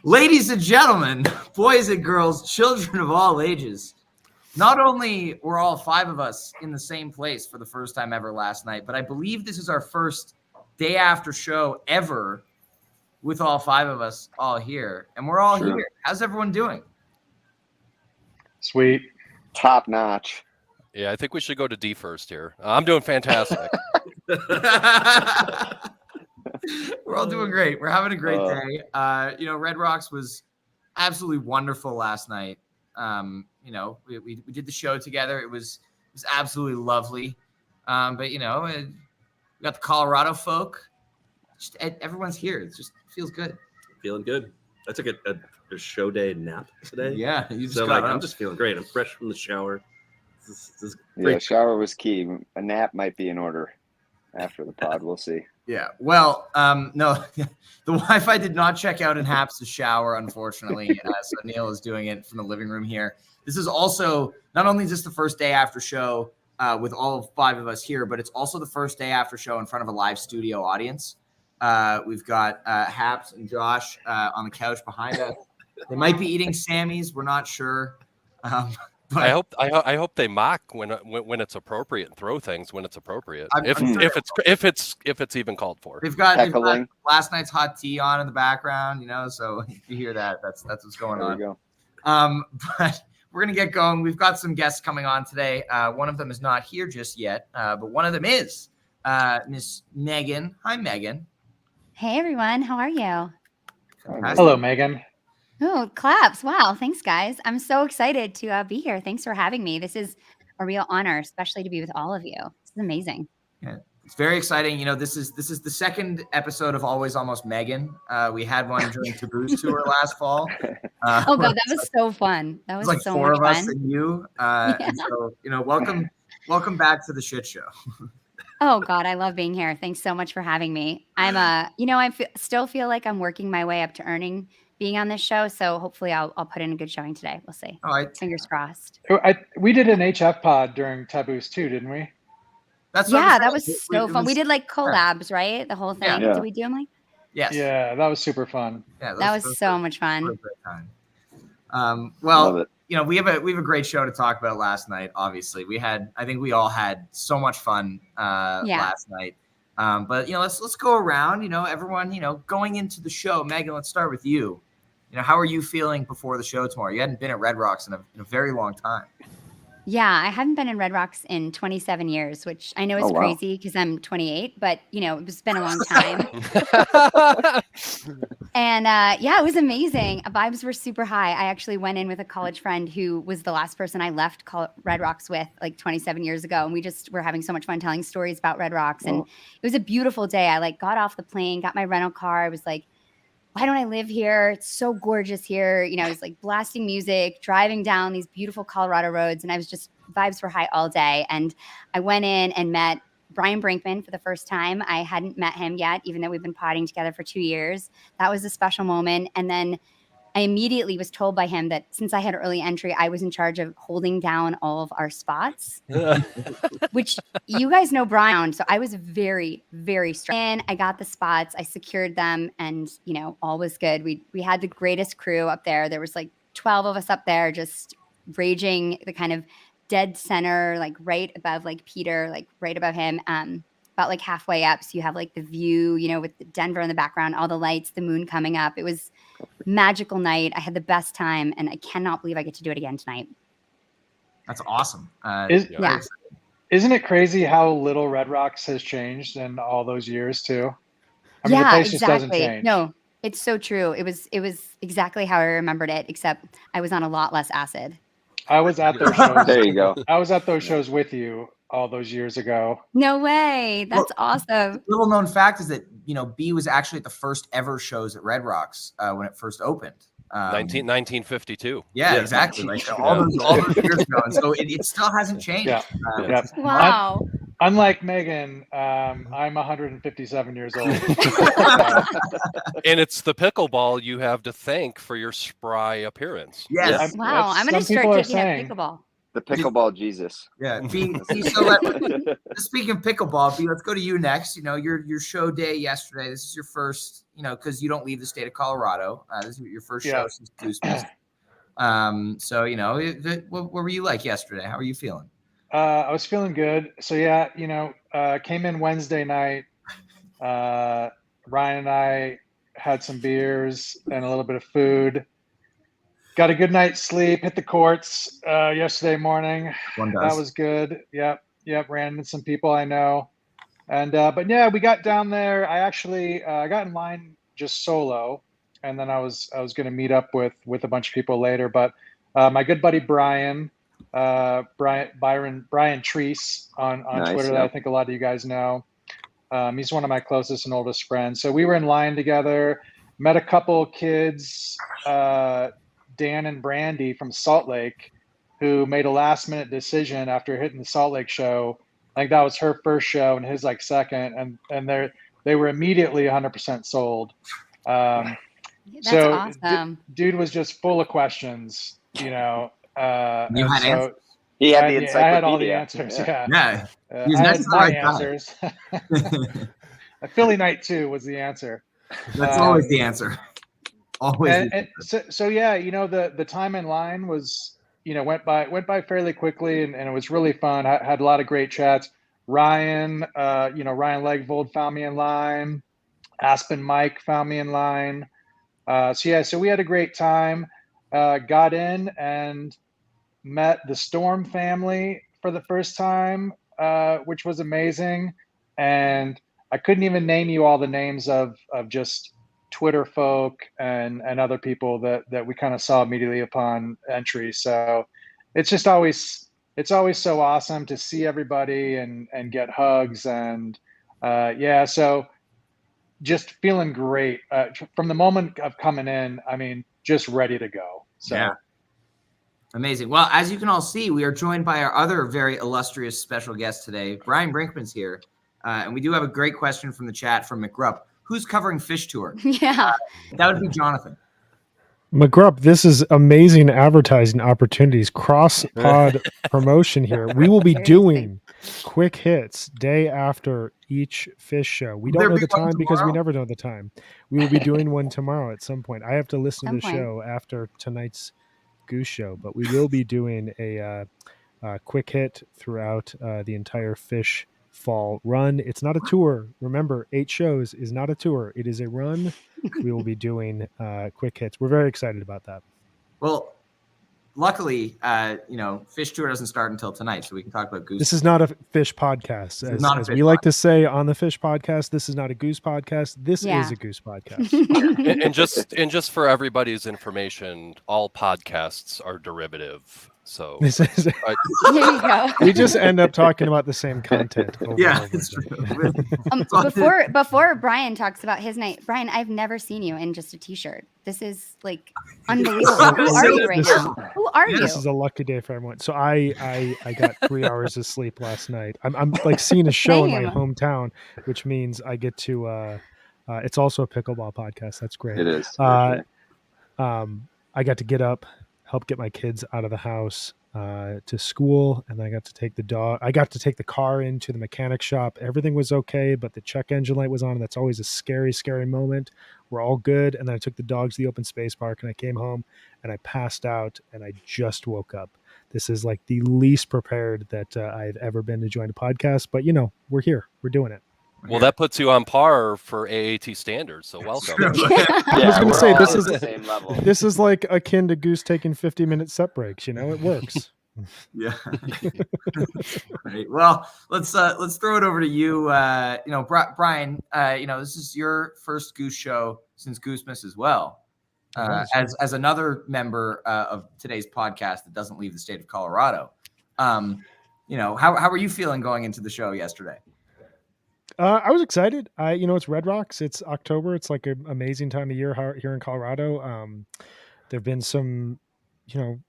Ladies and gentlemen, boys and girls, children of all ages, not only were all five of us in the same place for the first time ever last night, but I believe this is our first day after show ever with all five of us all here. And we're all here. How's everyone doing? Sweet. Top notch. Yeah, I think we should go to D first here. I'm doing fantastic. We're all doing great. We're having a great day. Red Rocks was absolutely wonderful last night. We did the show together. It was absolutely lovely. We got the Colorado folk. Just everyone's here. It just feels good. Feeling good. I took a show day nap today. Yeah, I'm just feeling great. I'm fresh from the shower. This is great. Yeah, shower was key. A nap might be in order after the pod. We'll see. Yeah. Well, no, the Wi-Fi did not check out in Hap's shower, unfortunately. So Neil is doing it from the living room here. This is also not only just the first day after show with all five of us here, but it's also the first day after show in front of a live studio audience. We've got Haps and Josh on the couch behind us. They might be eating Sammy's. We're not sure. But I hope they mock when it's appropriate and throw things when it's appropriate. If it's even called for. They've got last night's hot tea on in the background, so if you hear that, that's what's going on. There we go. But we're gonna get going. We've got some guests coming on today. One of them is not here just yet, but one of them is Miss Megan. Hi, Megan. Hey everyone, how are you? Hello, Megan. Oh, claps. Wow. Thanks, guys. I'm so excited to be here. Thanks for having me. This is a real honor, especially to be with all of you. This is amazing. Yeah, it's very exciting. This is the second episode of Always Almost Megan. We had one during Taboo's tour last fall. Oh, God, that was so fun. That was like so four much of us fun. and you. And so, welcome back to the shit show. Oh, God, I love being here. Thanks so much for having me. I'm still feel like I'm working my way up to earning being on this show, so hopefully I'll put in a good showing today. We'll see. All right. Fingers crossed. We did an HF pod during Taboos too, didn't we? That was so fun. We did like collabs, right? The whole thing. Yeah. Did we do them like? Yes. Yeah, that was super fun. Yeah, that was so much fun. We have a great show to talk about last night. Obviously, I think we all had so much fun last night. But let's go around. Everyone. Going into the show, Megan. Let's start with you. How are you feeling before the show tomorrow? You hadn't been at Red Rocks in a very long time. Yeah, I haven't been in Red Rocks in 27 years, which I know is crazy because I'm 28, but it's been a long time. And it was amazing. Vibes were super high. I actually went in with a college friend who was the last person I left Red Rocks with like 27 years ago. And we just were having so much fun telling stories about Red Rocks. And it was a beautiful day. I got off the plane, got my rental car. I was like, why don't I live here? It's so gorgeous here. I was like blasting music, driving down these beautiful Colorado roads. And I was just, vibes were high all day. And I went in and met Brian Brinkman for the first time. I hadn't met him yet, even though we've been potting together for 2 years. That was a special moment. And then I immediately was told by him that since I had early entry, I was in charge of holding down all of our spots, which you guys know Brian. So I was very, very strong. And I got the spots, I secured them, and all was good. We had the greatest crew up there. There was like 12 of us up there just raging the kind of dead center, like right above like Peter, like right above him. About like halfway up. So you have like the view, with Denver in the background, all the lights, the moon coming up. It was magical night. I had the best time and I cannot believe I get to do it again tonight. That's awesome. Isn't it crazy how little Red Rocks has changed in all those years too? I mean, the place just doesn't change. No, it's so true. It was exactly how I remembered it, except I was on a lot less acid. I was at those shows. There you go. I was at those shows with you all those years ago. No way. That's awesome. Little known fact is that, B was actually at the first ever shows at Red Rocks when it first opened. 1952. Yeah, exactly. Like all those years ago. And so it still hasn't changed. Yeah. Wow. Unlike Megan, I'm 157 years old. And it's the pickleball you have to thank for your spry appearance. Yes. Wow. I'm going to start taking up pickleball. the pickleball Jesus. Yeah. Speaking of pickleball, B, let's go to you next. Your show day yesterday. This is your first, because you don't leave the state of Colorado. This is your first show since Goose missed. So, what were you like yesterday? How are you feeling? I was feeling good. So yeah, came in Wednesday night. Ryan and I had some beers and a little bit of food. Got a good night's sleep. Hit the courts yesterday morning. That was good. Yep. Ran into some people I know, and but yeah, we got down there. I actually got in line just solo, and then I was going to meet up with a bunch of people later. But my good buddy Brian Treese on Nice, Twitter, that I think a lot of you guys know. He's one of my closest and oldest friends. So we were in line together, met a couple kids, Dan and Brandy from Salt Lake, who made a last minute decision after hitting the Salt Lake show. I think that was her first show and his like second, and they were immediately 100% sold. That's so awesome. Dude was just full of questions, you had answers. He had the encyclopedia. I had all the answers. Yeah. He was I next had to the my right answers. A Philly night 2 was the answer. That's always the answer. Always. So yeah, the time in line was, went by fairly quickly, and it was really fun. I had a lot of great chats. Ryan Legvold found me in line. Aspen Mike found me in line. So we had a great time. Got in and met the Storm family for the first time, which was amazing. And I couldn't even name you all the names of just Twitter folk and other people that we kind of saw immediately upon entry. So it's always so awesome to see everybody and get hugs and so just feeling great from the moment of coming in. I mean, just ready to go. So. Yeah. Amazing. Well, as you can all see, we are joined by our other very illustrious special guest today. Brian Brinkman's here. And we do have a great question from the chat from McGrupp. Who's covering Fish Tour? Yeah. That would be Jonathan. McGrupp, this is amazing advertising opportunities, cross-pod promotion here. We will be doing quick hits day after each Fish show. We don't know the time because we never know the time. We will be doing one tomorrow at some point. I have to listen to the show after tonight's Goose show, but we will be doing a quick hit throughout the entire Fish fall run. It's not a tour. Remember, 8 shows is not a tour. It is a run. We will be doing quick hits. We're very excited about that. Well, luckily, Fish Tour doesn't start until tonight, so we can talk about Goose. This is not a Fish podcast. As we like to say on the Fish podcast, this is not a Goose podcast. This is a Goose podcast. and just for everybody's information, all podcasts are derivative. So there you go. We just end up talking about the same content. It's true. Before Brian talks about his night, Brian, I've never seen you in just a t-shirt. This is like unbelievable. Who are you right now? Who are you? This is a lucky day for everyone. So I got 3 hours of sleep last night. I'm like seeing a show in my hometown, which means I get to. It's also a pickleball podcast. That's great. It is. I got to get up, help get my kids out of the house to school, and I got to take the dog. I got to take the car into the mechanic shop. Everything was okay, but the check engine light was on, and that's always a scary, scary moment. We're all good, and then I took the dogs to the open space park, and I came home, and I passed out, and I just woke up. This is like the least prepared that I've ever been to join a podcast, but we're here. We're doing it. Well, that puts you on par for AAT standards, so welcome. I was going to say this is the same level. This is like akin to Goose taking 50-minute set breaks. It works. Yeah. Right. Well, let's throw it over to you. Brian. This is your first Goose show since Goose missed as well. As another member of today's podcast that doesn't leave the state of Colorado. How were you feeling going into the show yesterday? I was excited. It's Red Rocks. It's October. It's like an amazing time of year here in Colorado. There've been some,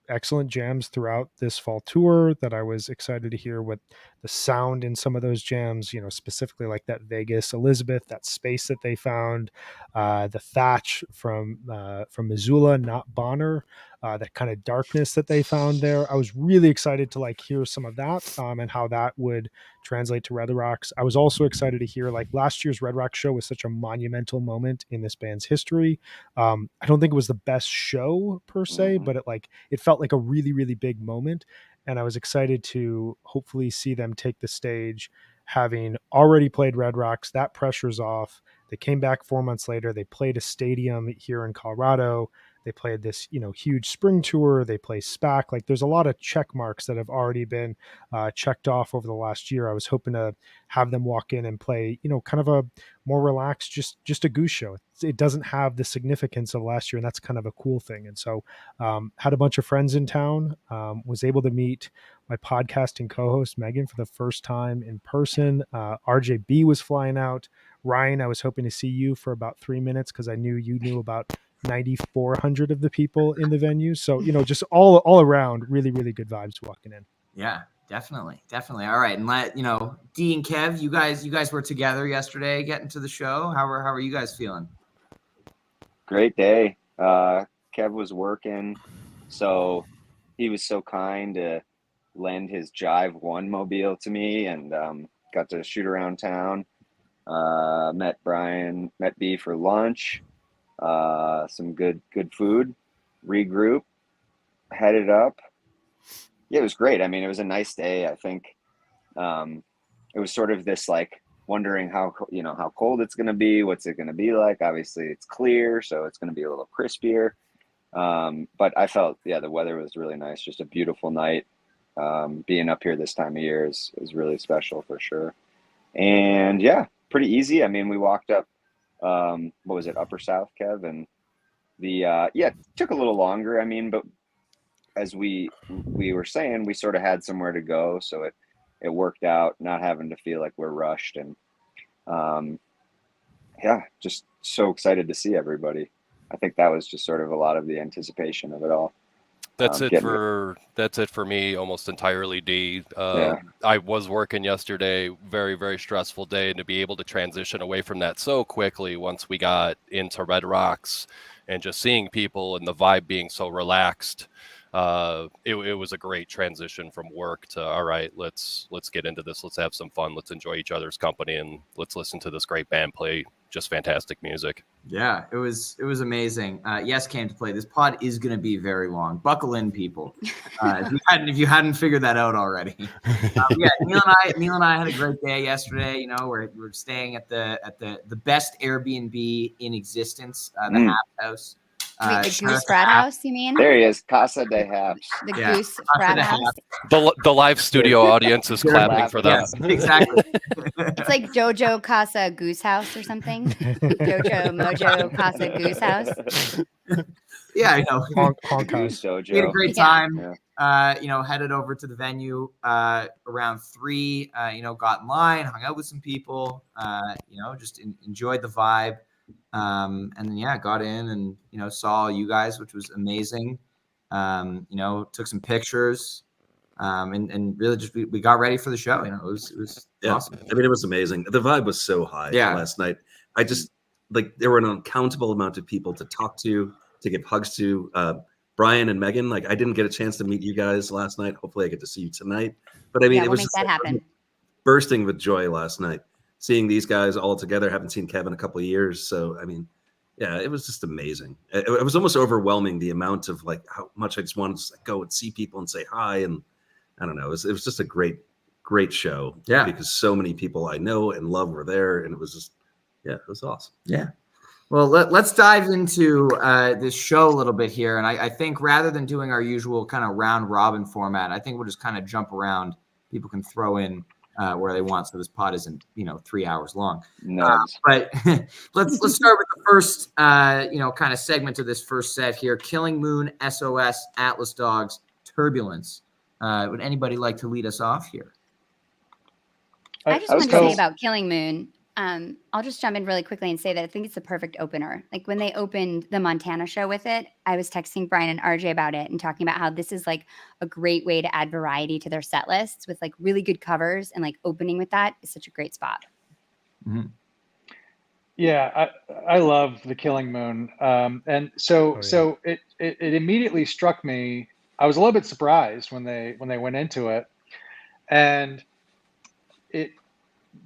excellent jams throughout this fall tour that I was excited to hear what the sound in some of those jams, specifically like that Vegas Elizabeth, that space that they found, the thatch from Missoula, not Bonner, that kind of darkness that they found there. I was really excited to like hear some of that and how that would translate to Red Rocks. I was also excited to hear like last year's Red Rocks show was such a monumental moment in this band's history. I don't think it was the best show per se, but it felt like a really, really big moment. And I was excited to hopefully see them take the stage, having already played Red Rocks. That pressure's off. They came back 4 months later. They played a stadium here in Colorado. They played this, huge spring tour. They play SPAC. Like there's a lot of check marks that have already been checked off over the last year. I was hoping to have them walk in and play, kind of a more relaxed, just a Goose show. It doesn't have the significance of last year, and that's kind of a cool thing. And so had a bunch of friends in town, was able to meet my podcasting co-host Megan for the first time in person. RJB was flying out. Ryan, I was hoping to see you for about 3 minutes because I knew you knew about 9,400 of the people in the venue. So, just all around really, really good vibes walking in. Yeah, definitely. All right. And Dee and Kev, you guys were together yesterday getting to the show. How are you guys feeling? Great day. Kev was working, so he was so kind to lend his Jive 1 mobile to me, and got to shoot around town. Met B for lunch. Some good food, regroup, headed up. Yeah, it was great. I mean, it was a nice day. I think it was sort of this like wondering how cold it's going to be, what's it going to be like. Obviously it's clear, so it's going to be a little crispier. But I felt, the weather was really nice. Just a beautiful night. Being up here this time of year is really special for sure. And yeah, pretty easy. I mean, we walked up, what was it, Upper South, Kev? And it took a little longer. I mean, but as we were saying, we sort of had somewhere to go, so it worked out, not having to feel like we're rushed. And just so excited to see everybody. I think that was just sort of a lot of the anticipation of it all. That's it for me, almost entirely, D. I was working yesterday, very, very stressful day, and to be able to transition away from that so quickly once we got into Red Rocks and just seeing people and the vibe being so relaxed, it was a great transition from work to, all right, let's get into this. Let's have some fun. Let's enjoy each other's company, and let's listen to this great band play just fantastic music. Yeah, it was amazing. Yes came to play. This pod is going to be very long. Buckle in, people. If you hadn't figured that out already. Neil and I had a great day yesterday. We're staying at the best Airbnb in existence, the Half House. Wait, the Goose Frat House, you mean? There he is, Casa de Haps. The Goose Frat House. The live studio audience is clapping for them. Yes, exactly. It's like Jojo Casa Goose House or something. Jojo Mojo Casa Goose House. Yeah, I know. Goose Dojo. We had a great time. Yeah. Headed over to the venue around 3. Got in line, hung out with some people. Just enjoyed the vibe. And then got in and saw you guys, which was amazing. Took some pictures, and really just we got ready for the show. It was awesome. I mean, it was amazing. The vibe was so high last night. I just there were an uncountable amount of people to talk to give hugs to. Brian and Megan, I didn't get a chance to meet you guys last night. Hopefully I get to see you tonight. But I mean, it was make that happen. Bursting with joy last night. Seeing these guys all together, haven't seen Kevin a couple of years. So, I mean, it was just amazing. It was almost overwhelming, the amount of how much I just wanted to go and see people and say hi. And I don't know, it was just a great show. Yeah. Because so many people I know and love were there. And it was just, it was awesome. Yeah. Well, let's dive into this show a little bit here. And I think rather than doing our usual kind of round robin format, I think we'll just kind of jump around. People can throw in where they want, so this pod isn't 3 hours long. No, but let's start with the first kind of segment of this first set here: Killing Moon, SOS, Atlas Dogs, Turbulence. Would anybody like to lead us off here? I just wanted to say about Killing Moon. I'll just jump in really quickly and say that I think it's the perfect opener. Like when they opened the Montana show with it, I was texting Brian and RJ about it and talking about how this is like a great way to add variety to their set lists with like really good covers, and like opening with that is such a great spot. Mm-hmm. Yeah, I love The Killing Moon. And so it immediately struck me. I was a little bit surprised when they went into it. And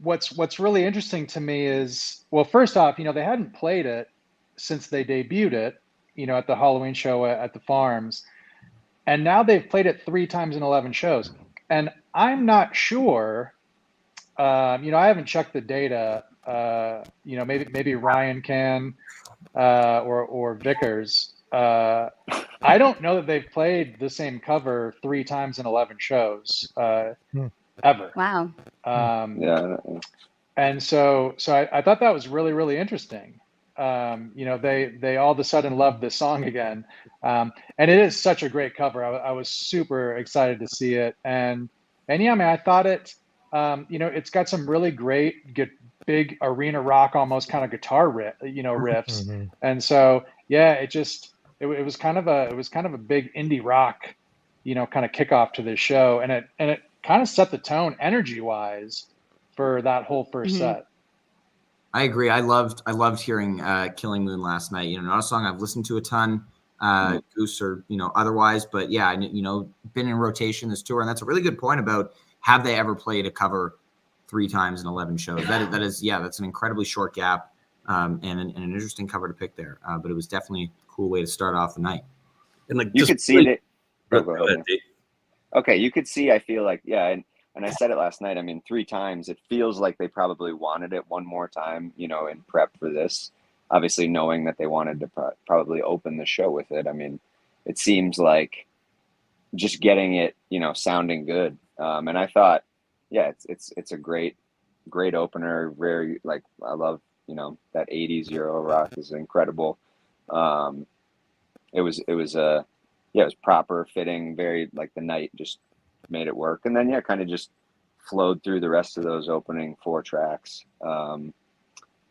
what's really interesting to me is, well, first off, they hadn't played it since they debuted it, at the Halloween show at the Farms. And now they've played it 3 times in 11 shows. And I'm not sure, I haven't checked the data. Maybe Ryan can, or Vickers. I don't know that they've played the same cover 3 times in 11 shows ever. Wow. Yeah. And so I thought that was really, really interesting. They all of a sudden love this song again. And it is such a great cover. I was super excited to see it. And yeah, I thought it, it's got some really great, big arena rock, almost kind of guitar riffs. Mm-hmm. And so, yeah, it was kind of a big indie rock, kind of kickoff to this show. And it kind of set the tone energy wise for that whole first set. I agree. I loved hearing Killing Moon last night. Not a song I've listened to a ton, Goose or otherwise, but yeah, been in rotation this tour, and that's a really good point about have they ever played a cover 3 times in 11 shows. That's an incredibly short gap, and an interesting cover to pick there. But it was definitely a cool way to start off the night. And like you could see it. Okay, you could see. I feel like and I said it last night. 3 times. It feels like they probably wanted it one more time, in prep for this. Obviously, knowing that they wanted to probably open the show with it. It seems like just getting it, sounding good. And I thought, it's a great opener. Very I love, that 80s Euro rock is incredible. It was proper fitting. Very the night just made it work, and then kind of just flowed through the rest of those opening 4 tracks.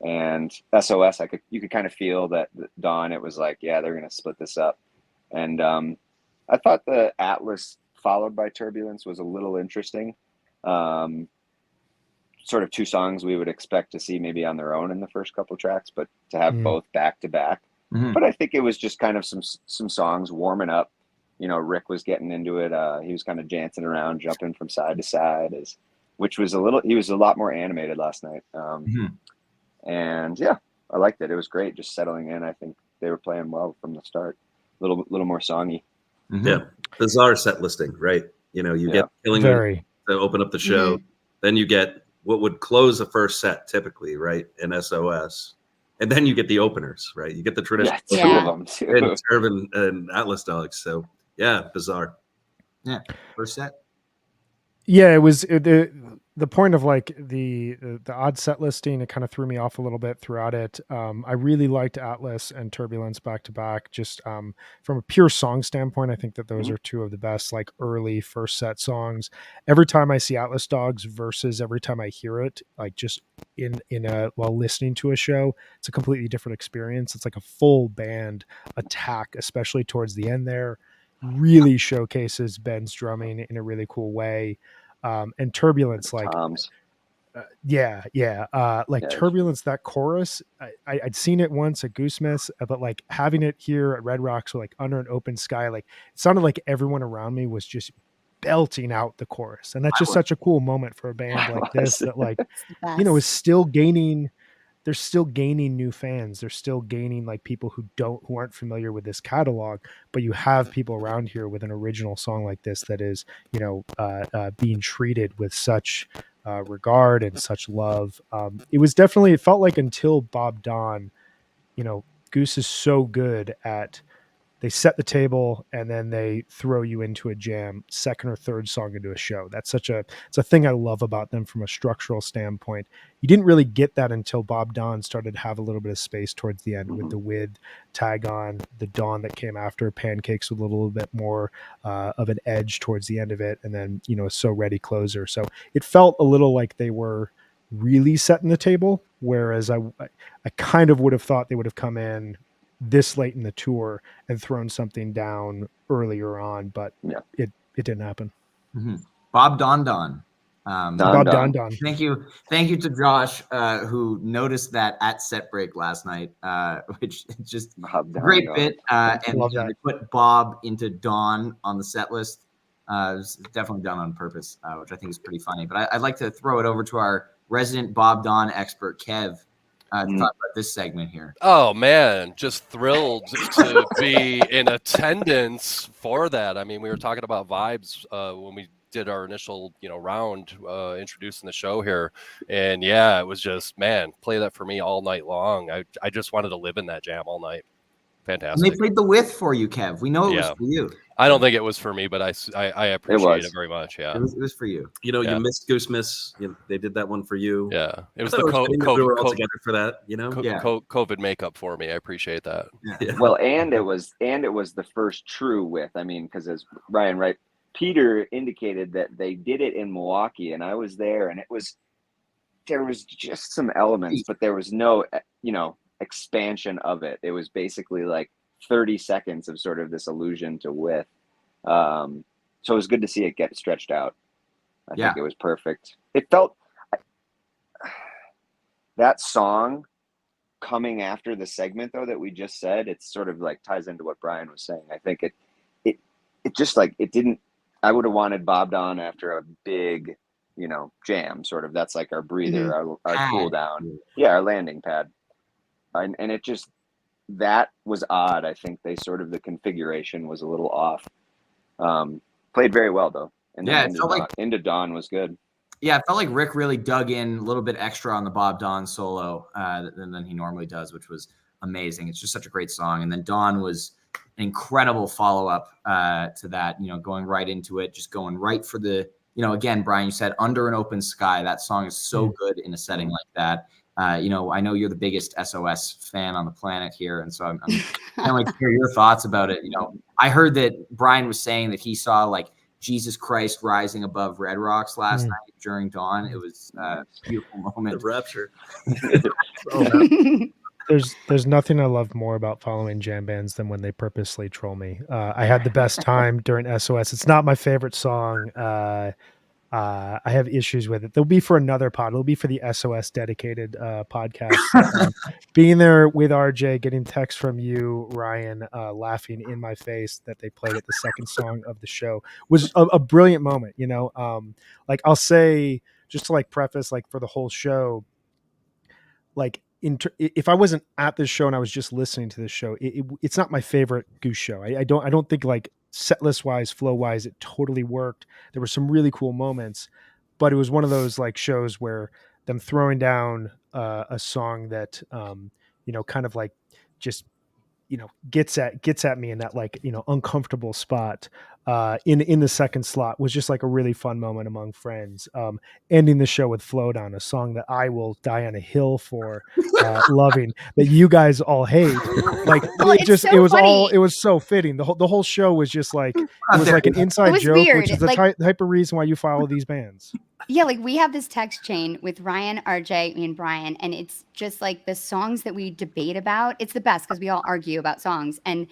And SOS, you could kind of feel that Dawn, it was they're gonna split this up. And I thought the Atlas followed by Turbulence was a little interesting. Sort of 2 songs we would expect to see maybe on their own in the first couple tracks, but to have both back to back. But I think it was just kind of some songs warming up. Rick was getting into it. He was kind of dancing around, jumping from side to side, he was a lot more animated last night. And yeah, I liked it. It was great just settling in. I think they were playing well from the start. A little more songy. Yeah. Bizarre set listing, right? You get Killing Moon to open up the show. Then you get what would close the first set typically, right? In SOS. And then you get the openers, right? You get the traditional 2 of them too. And Turban and Atlas Dogs. So yeah, bizarre. Yeah, first set. Yeah, it was the point of the odd set listing. It kind of threw me off a little bit throughout it. I really liked Atlas and Turbulence back to back. Just from a pure song standpoint, I think that those are 2 of the best early first set songs. Every time I see Atlas Dogs versus every time I hear it, just while listening to a show, it's a completely different experience. It's like a full band attack, especially towards the end there. Really showcases Ben's drumming in a really cool way. And Turbulence, Tom's. Turbulence, that chorus, I'd seen it once at Goosemiths, but having it here at Red Rocks, under an open sky, it sounded like everyone around me was just belting out the chorus. And that's just such a cool moment for a band like this that is still gaining. They're still gaining new fans. They're still gaining people who aren't familiar with this catalog, but you have people around here with an original song like this that is, being treated with such regard and such love. It felt like until Bob Don, Goose is so good at, they set the table and then they throw you into a jam, second or third song into a show. It's a thing I love about them from a structural standpoint. You didn't really get that until Bob Don started to have a little bit of space towards the end with the With tag on, the Dawn that came after, Pancakes with a little bit more of an edge towards the end of it. And then, So Ready closer. So it felt a little like they were really setting the table whereas I kind of would have thought they would have come in this late in the tour and thrown something down earlier on, but it didn't happen. Mm-hmm. Bob Don Don. Bob Don Don. Thank you to Josh, who noticed that at set break last night, which is just a great bit. And they put Bob into Don on the set list. It was definitely done on purpose, which I think is pretty funny. But I'd like to throw it over to our resident Bob Don expert, Kev, to talk about this segment here. Oh man, just thrilled to be in attendance for that. I mean, we were talking about vibes when we did our initial, round introducing the show here, and it was just, man, play that for me all night long. I just wanted to live in that jam all night. Fantastic. And they played the With for you, Kev. We know it was for you. I don't think it was for me, but I appreciate it very much. Yeah, it was for you. You missed Goose Miss. They did that one for you. Yeah, it was the COVID. We were all together for that. COVID makeup for me. I appreciate that. Yeah. Well, and it was the first true With. I mean, because as Ryan, Peter indicated that they did it in Milwaukee, and I was there, and there was just some elements, but there was no, expansion of it. It was basically like 30 seconds of sort of this allusion to With. So it was good to see it get stretched out. I think it was perfect. It felt that song coming after the segment though that we just said, it's sort of like ties into what Brian was saying. I think it just like it didn't. I would have wanted Bob Don after a big, jam. Sort of that's like our breather, our cool down. Yeah, our landing pad. And it just, that was odd. I think the configuration was a little off. Played very well though. And then into Dawn was good. Yeah, it felt like Rick really dug in a little bit extra on the Bob Don solo than he normally does, which was amazing. It's just such a great song. And then Dawn was an incredible follow-up to that, going right into it, just going right for the, again, Brian, you said Under an Open Sky. That song is so good in a setting like that. I know you're the biggest SOS fan on the planet here, and so I'm kind of like to hear your thoughts about it. I heard that Brian was saying that he saw like Jesus Christ rising above Red Rocks last night during Dawn. It was a beautiful moment. The rapture. There's nothing I love more about following jam bands than when they purposely troll me. I had the best time during SOS. It's not my favorite song. I have issues with it. They'll be for another pod. It'll be for the SOS dedicated podcast. Being there with RJ, getting text from you, Ryan, laughing in my face that they played it the second song of the show was a brilliant moment. Like I'll say, just to like preface, like for the whole show, like if I wasn't at this show and I was just listening to this show, it's not my favorite Goose show. I don't think like set list wise, flow wise, it totally worked. There were some really cool moments, but it was one of those like shows where them throwing down a song that kind of like just gets at me in that like uncomfortable spot in the second slot was just like a really fun moment among friends. Ending the show with Flow Down, a song that I will die on a hill for loving, that you guys all hate. Like it was so fitting. The whole show was just like it was like an inside joke, weird. Which is the type of reason why you follow these bands. Yeah, like we have this text chain with Ryan, RJ, me, and Brian, and it's just like the songs that we debate about. It's the best because we all argue about songs, and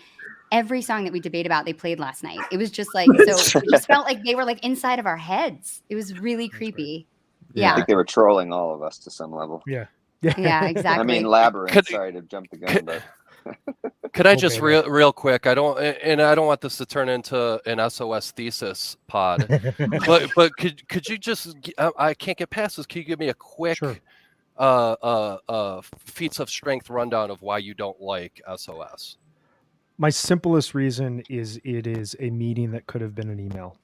every song that we debate about, they played last night. It was just like, so it just felt like they were like inside of our heads. It was really creepy. Yeah. I think they were trolling all of us to some level. Yeah, exactly. I mean, Labyrinth, sorry to jump the gun, but. Could I just real quick? I don't want this to turn into an SOS thesis pod, but could you just? I can't get past this. Can you give me a quick feats of strength rundown of why you don't like SOS? My simplest reason is it is a meeting that could have been an email.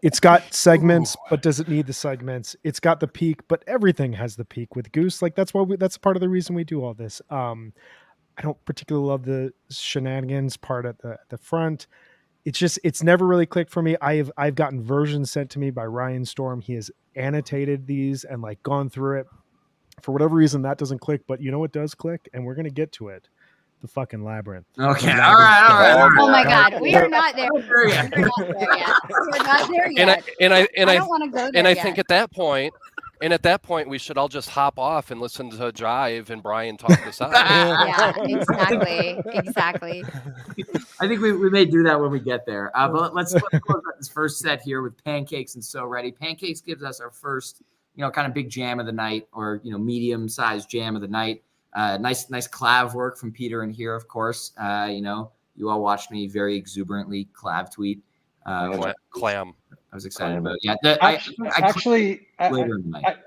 It's got segments, but does it need the segments? It's got the peak, but everything has the peak with Goose. Like that's that's part of the reason we do all this. I don't particularly love the shenanigans part at the front. It's never really clicked for me. I've gotten versions sent to me by Ryan Storm. He has annotated these and like gone through it. For whatever reason, that doesn't click, but what does click? And we're going to get to it. The fucking Labyrinth. Okay. All right. Oh my God. We are not there. We're not there yet. And I don't want to go there. And I think at that point, And at that point, we should all just hop off and listen to Jive and Brian talk this out. Yeah, exactly. I think we may do that when we get there. But let's close out this first set here with Pancakes and So Ready. Pancakes gives us our first, kind of big jam of the night, or medium-sized jam of the night. Nice clav work from Peter and here, of course. You all watched me very exuberantly clav tweet. Clam. I was excited about it. Yeah,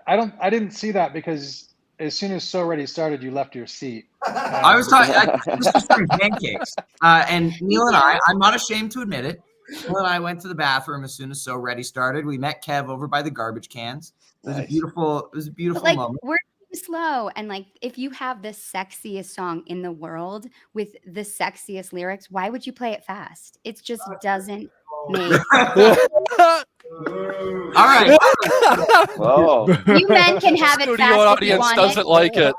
I didn't see that because as soon as So Ready started, you left your seat. I was talking. This was during Pancakes, and Neil and I'm not ashamed to admit it. Neil and I went to the bathroom as soon as So Ready started. We met Kev over by the garbage cans. It was a beautiful moment. We're too slow, and if you have the sexiest song in the world with the sexiest lyrics, why would you play it fast? It just doesn't make. All right. Whoa. You men can have it Studio fast if you audience want doesn't like it.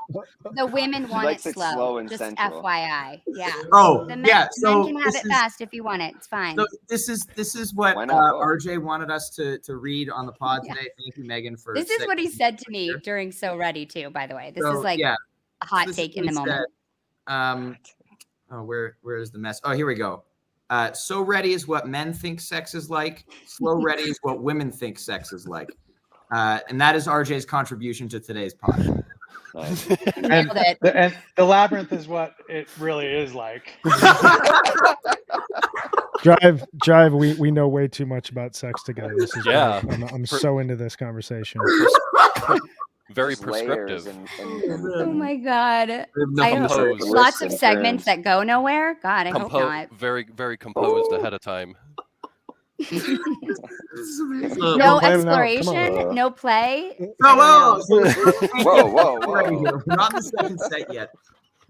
The women want likes it it slow. slow and Just sensual. FYI. Yeah. Oh, The men, yeah. the men can have it fast if you want it. It's fine. So this is what Why not both? RJ wanted us to read on the pod today. Thank you, Megan, for This is what he said to me during So Ready too, by the way. This is a hot take in the moment. Where is the mess? Oh, here we go. So Ready is what men think sex is like. Slow Ready is what women think sex is like. And that is RJ's contribution to today's pod. Nice. And the labyrinth is what it really is like. Jive, we know way too much about sex together. This is Yeah. great. I'm so into this conversation. Very There's layers prescriptive. Oh my God. I Composed. lots of Twists and segments turns. that go nowhere. God, I hope not. Very, very composed ahead of time. No Plan it out. Come exploration, no play. Whoa. Whoa. We're not in the second set yet.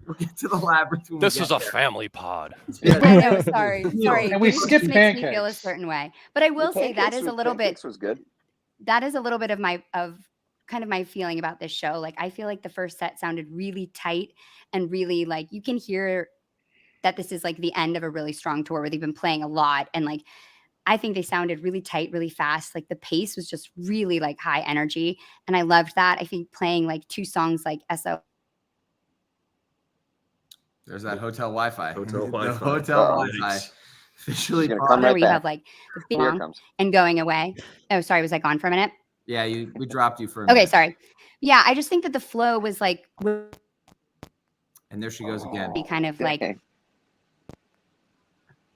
We'll get to the labyrinth. when we This get is a there. family pod. I know, sorry. And we This skipped just makes me feel a Pancakes. certain way. But I will say that is a little bit Pancakes was good. that is a little bit of my feeling about this show. I feel like the first set sounded really tight and really you can hear that this is the end of a really strong tour where they've been playing a lot. And I think they sounded really tight, really fast. The pace was just really high energy. And I loved that. I think playing two songs like SO. There's that hotel Wi-Fi. Hotel The Wi-Fi. hotel Oh, Wi-Fi. nice. Officially. It's gonna paused. come right where you back. have the big Here it song comes. and going away. Oh, sorry. Was I gone for a minute? Yeah, we dropped you for a Okay, minute. sorry. Yeah, I just think that the flow was would And there she goes again. be kind of Okay.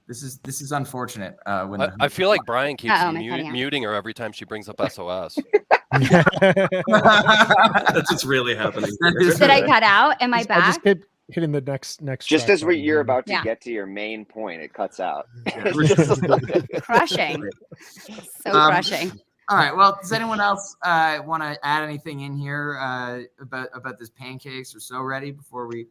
This is unfortunate. When I feel like Brian keeps Uh-oh, my phone, yeah. muting her every time she brings up SOS. That's what's really happening. did I cut out? Am I I just back? kept hitting the next Just track as button. you're about to Yeah. get to your main point, it cuts out. Crushing. So crushing. All right. Well, does anyone else want to add anything in here about this Pancakes or So Ready before we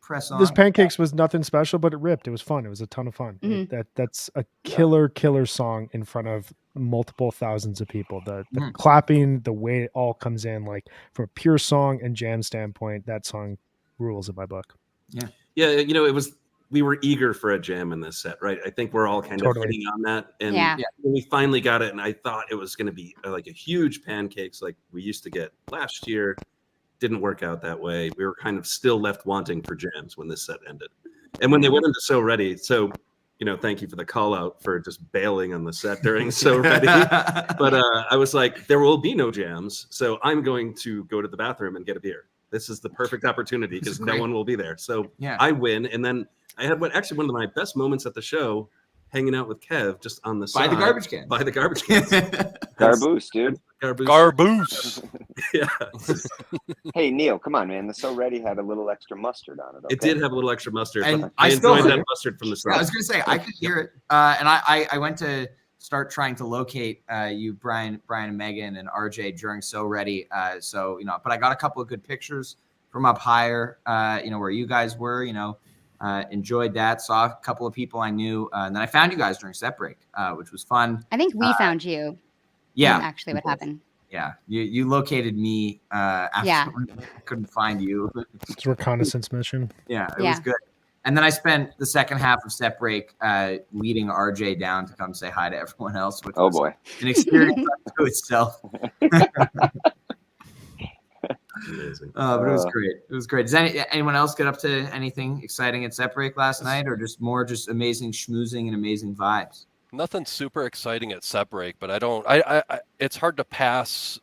press on? This Pancakes was nothing special, but it ripped. It was fun. It was a ton of fun. Mhm. That's a killer song in front of multiple thousands of people. The Mhm. clapping, the way it all comes in, from a pure song and jam standpoint, that song rules in my book. Yeah, it was. We were eager for a jam in this set, right? I think we're all kind Totally. of hitting on that, and Yeah. when we finally got it, and I thought it was going to be a huge Pancakes like we used to get last year. Didn't work out that way. We were kind of still left wanting for jams when this set ended, and when they went into So Ready. So, thank you for the call out for just bailing on the set during So Ready. But I was like, there will be no jams, so I'm going to go to the bathroom and get a beer. This is the perfect opportunity because no great. one will be there. So Yeah. I win, and then I had one of my best moments at the show, hanging out with Kev just on the By side the garbage can. by the garbage cans. Garboose, dude. Garboose. Yeah, Hey, Neil, come on, man. The So Ready had a little extra mustard on it. it did have a little extra mustard, And but I I still enjoyed do. that mustard from the Yeah, I was side. gonna say I could hear it, and I went to start trying to locate you, Brian and Megan and RJ during So Ready. But I got a couple of good pictures from up higher, where you guys were. Enjoyed that. Saw a couple of people I knew, and then I found you guys during set break, which was fun. I think we found you. Yeah, Actually, what happened? yeah. You located me. After Yeah. I couldn't find you. It's a reconnaissance mission. Yeah, it Yeah. was good. And then I spent the second half of set break leading RJ down to come say hi to everyone else, which was boy, an experience unto itself. Amazing. But it was great. It was great. Does anyone else get up to anything exciting at set break last night, or just more just amazing schmoozing and amazing vibes? Nothing super exciting at set break, but I it's hard to pass,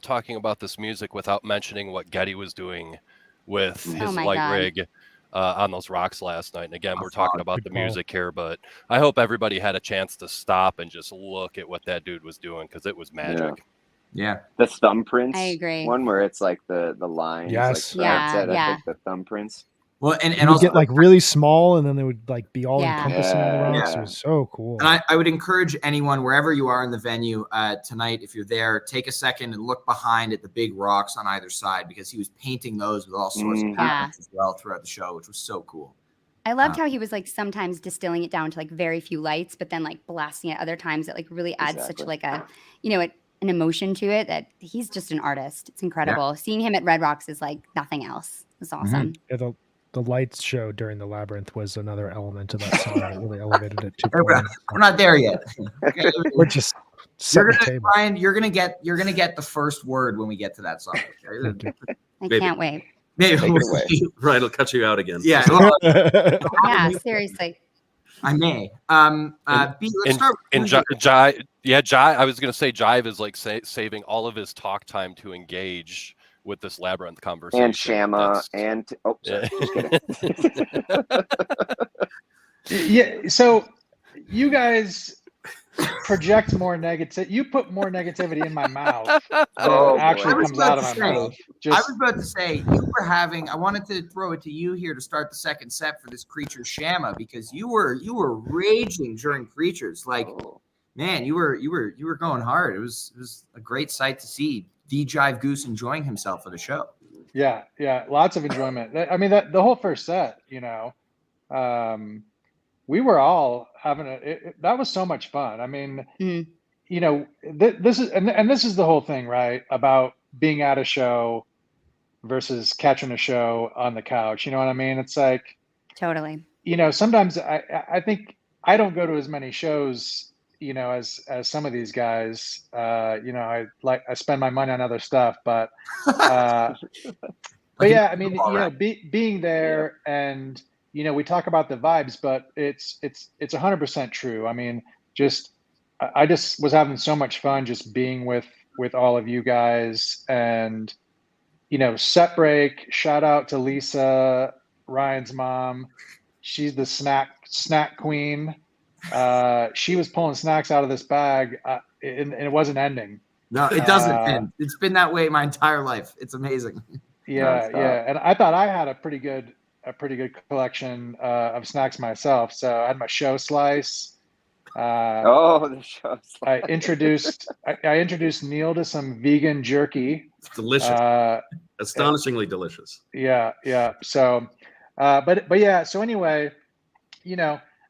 talking about this music without mentioning what Getty was doing with his light rig on those rocks last night. And again, we're talking about the music here, but I hope everybody had a chance to stop and just look at what that dude was doing, because it was magic. Yeah. The thumbprints. I agree. One where it's like the lines. Yes. Like I think the thumbprints. Well, and would also get like really small, and then they would like be all encompassing on the rocks. Yeah. It was so cool. And I would encourage anyone, wherever you are in the venue tonight, if you're there, take a second and look behind at the big rocks on either side, because he was painting those with all sorts of patterns as well throughout the show, which was so cool. I loved how he was like sometimes distilling it down to like very few lights, but then like blasting it other times. That like really adds such like a, an emotion to it, that he's just an artist. It's incredible. Seeing him at Red Rocks is like nothing else. It's awesome. Yeah, the lights show during the Labyrinth was another element of that song that really elevated it to. We're not there yet. We're just Brian, you're gonna get the first word when we get to that song. I can't wait. Take it away. Ryan will cut you out again. Yeah. Yeah, seriously. I may. Let's start with Jive. Yeah, Jive. I was gonna say Jive is like saving all of his talk time to engage with this Labyrinth conversation. And Shama just kidding. Yeah, so you guys project more negative. You put more negativity in my mouth than actually comes out of my mouth. I was about to say, I wanted to throw it to you here to start the second set for this Creature Shama, because you were raging during Creatures. Like, man, you were going hard. It was a great sight to see D-Jive Goose enjoying himself at a show. Yeah, lots of enjoyment. I mean, the whole first set, we were all having that was so much fun. I mean, this is the whole thing, right? About being at a show versus catching a show on the couch. You know what I mean? It's like, totally. Sometimes I think I don't go to as many shows, as some of these guys. I spend my money on other stuff, but yeah, I mean, being there and. We talk about the vibes, but it's 100% true. I mean, I just was having so much fun just being with all of you guys, and set break. Shout out to Lisa, Ryan's mom. She's the snack queen. She was pulling snacks out of this bag, and it wasn't ending. No, it doesn't end. It's been that way my entire life. It's amazing. Yeah. And I thought I had a pretty good collection of snacks myself. So I had my show slice. The show slice. I introduced Neil to some vegan jerky. It's delicious. Astonishingly delicious. Yeah. So, but yeah. So anyway,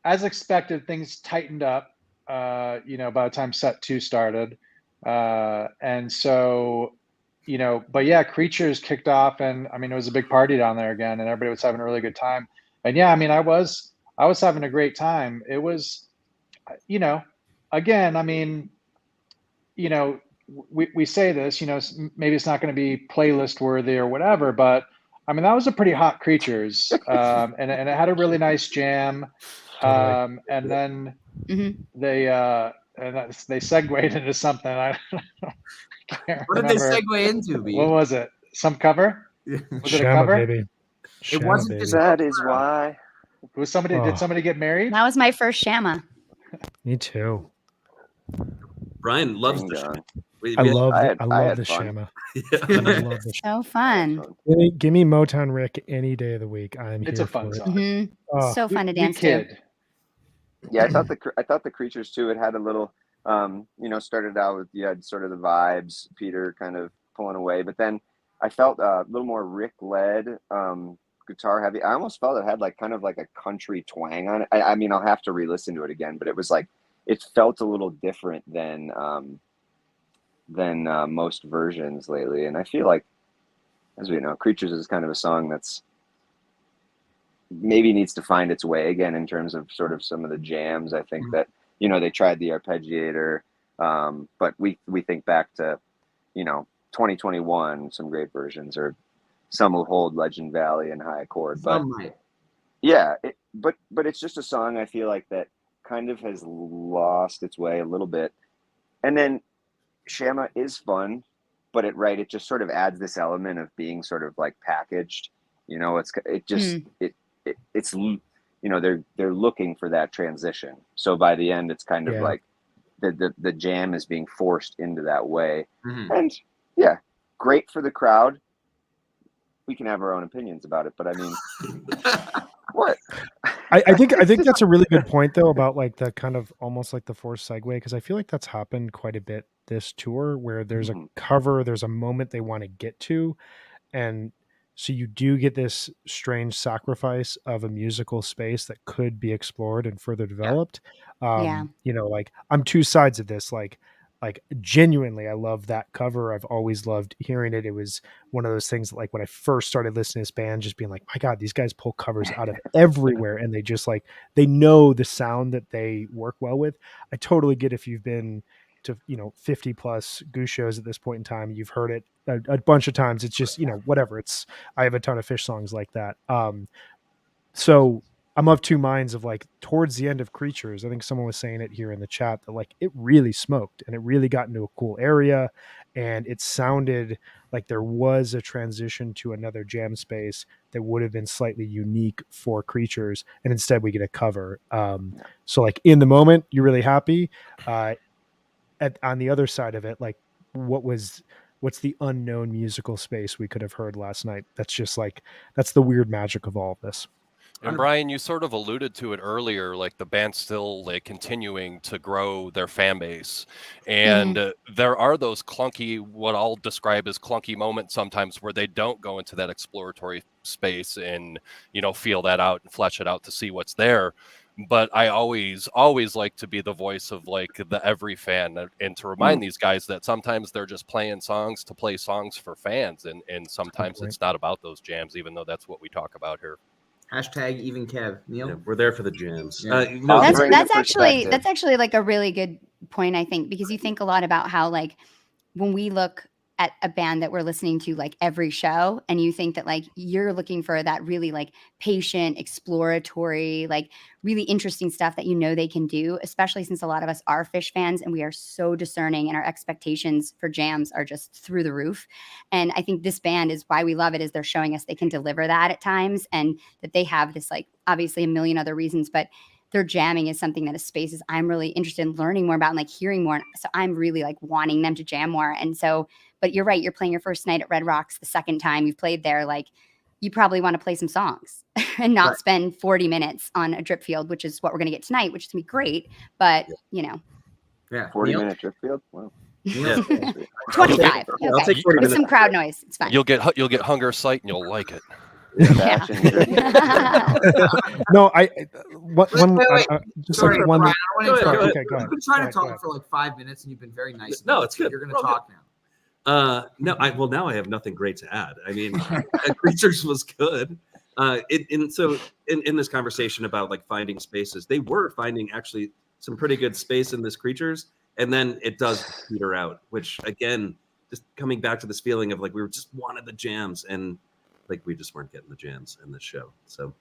as expected, things tightened up. By the time set 2 started, and so. But yeah, Creatures kicked off, and I mean, it was a big party down there again, and everybody was having a really good time. And yeah, I mean, I was having a great time. It was, again, I mean, we say this, maybe it's not going to be playlist worthy or whatever, but I mean, that was a pretty hot Creatures, and it had a really nice jam, and then they segued into something. What did they segue into? What was it? Some cover? Was it a cover? Baby. It wasn't just that is why. Was somebody? Did somebody get married? That was my first Shama. Me too. Brian loves the Shama. I love the fun. Shama. I love the So fun. Give me Motown Rick any day of the week. It's here a fun for song. Mm-hmm. So fun to dance to. Yeah, I thought the Creatures too. It had a little. Started out with, you had sort of the vibes, Peter kind of pulling away, but then I felt a little more Rick led, guitar heavy. I almost felt it had like kind of like a country twang on it. I mean, I'll have to re-listen to it again, but it was like, it felt a little different than most versions lately. And I feel like, as we know, Creatures is kind of a song that's maybe needs to find its way again in terms of sort of some of the jams. I think that, they tried the arpeggiator, but we think back to, 2021, some great versions, or some will hold Legend Valley and High Accord. But yeah, but it's just a song I feel like that kind of has lost its way a little bit. And then Shama is fun, but it just sort of adds this element of being sort of like packaged. It's they're looking for that transition. So by the end, it's kind of like the jam is being forced into that way. And yeah, great for the crowd. We can have our own opinions about it, but I mean, what? I think that's a really good point though, about like the kind of almost like the forced segue, because I feel like that's happened quite a bit this tour, where there's a cover, there's a moment they want to get to, and so you do get this strange sacrifice of a musical space that could be explored and further developed. Like I'm two sides of this. Like genuinely, I love that cover. I've always loved hearing it. It was one of those things that, like, when I first started listening to this band, just being like, my God, these guys pull covers out of everywhere. And they just they know the sound that they work well with. I totally get if you've been to, 50 plus Goose shows at this point in time, you've heard it a bunch of times. It's just, whatever. I have a ton of Fish songs like that. So I'm of two minds of like towards the end of Creatures. I think someone was saying it here in the chat that like it really smoked and it really got into a cool area, and it sounded like there was a transition to another jam space that would have been slightly unique for Creatures, and instead we get a cover. So like in the moment, you're really happy. On the other side of it, like what's the unknown musical space we could have heard last night? That's just like, that's the weird magic of all of this. And Brian, you sort of alluded to it earlier, like the band's still like continuing to grow their fan base. And there are those clunky, what I'll describe as clunky moments sometimes where they don't go into that exploratory space and, feel that out and flesh it out to see what's there. But I always like to be the voice of like the every fan, and to remind these guys that sometimes they're just playing songs to play songs for fans. And sometimes it's not about those jams, even though that's what we talk about here. Hashtag even Kev. Neil? Yeah, we're there for the jams. That's actually like a really good point, I think, because you think a lot about how like when we look at a band that we're listening to like every show, and you think that like you're looking for that really like patient, exploratory, like really interesting stuff that they can do, especially since a lot of us are Fish fans and we are so discerning and our expectations for jams are just through the roof. And I think this band is why we love it, is they're showing us they can deliver that at times, and that they have this like obviously a million other reasons, but their jamming is something that is spaces I'm really interested in learning more about and like hearing more. So I'm really like wanting them to jam more. And so, but you're right, you're playing your first night at Red Rocks, the second time you've played there, like you probably want to play some songs and not spend 40 minutes on a drip field, which is what we're going to get tonight, which is going to be great. But 40-minute drip field. Wow. Yeah. 25. Yeah, I'll take 40 with minutes. some crowd noise. It's fine. You'll get Hunger Sight and you'll like it. Yeah. No, Wait. just Sorry, like one. Brian, I don't want to Go interrupt. okay, go ahead. I've been trying to Go talk ahead. for like 5 minutes, and you've been very nice. No, it's good. You're going We're to all talk now. No, now I have nothing great to add. I mean, Creatures was good. In this conversation about like finding spaces, they were finding actually some pretty good space in this Creatures, and then it does peter out, which again, just coming back to this feeling of like we were just wanted the jams, and like we just weren't getting the jams in this show. So,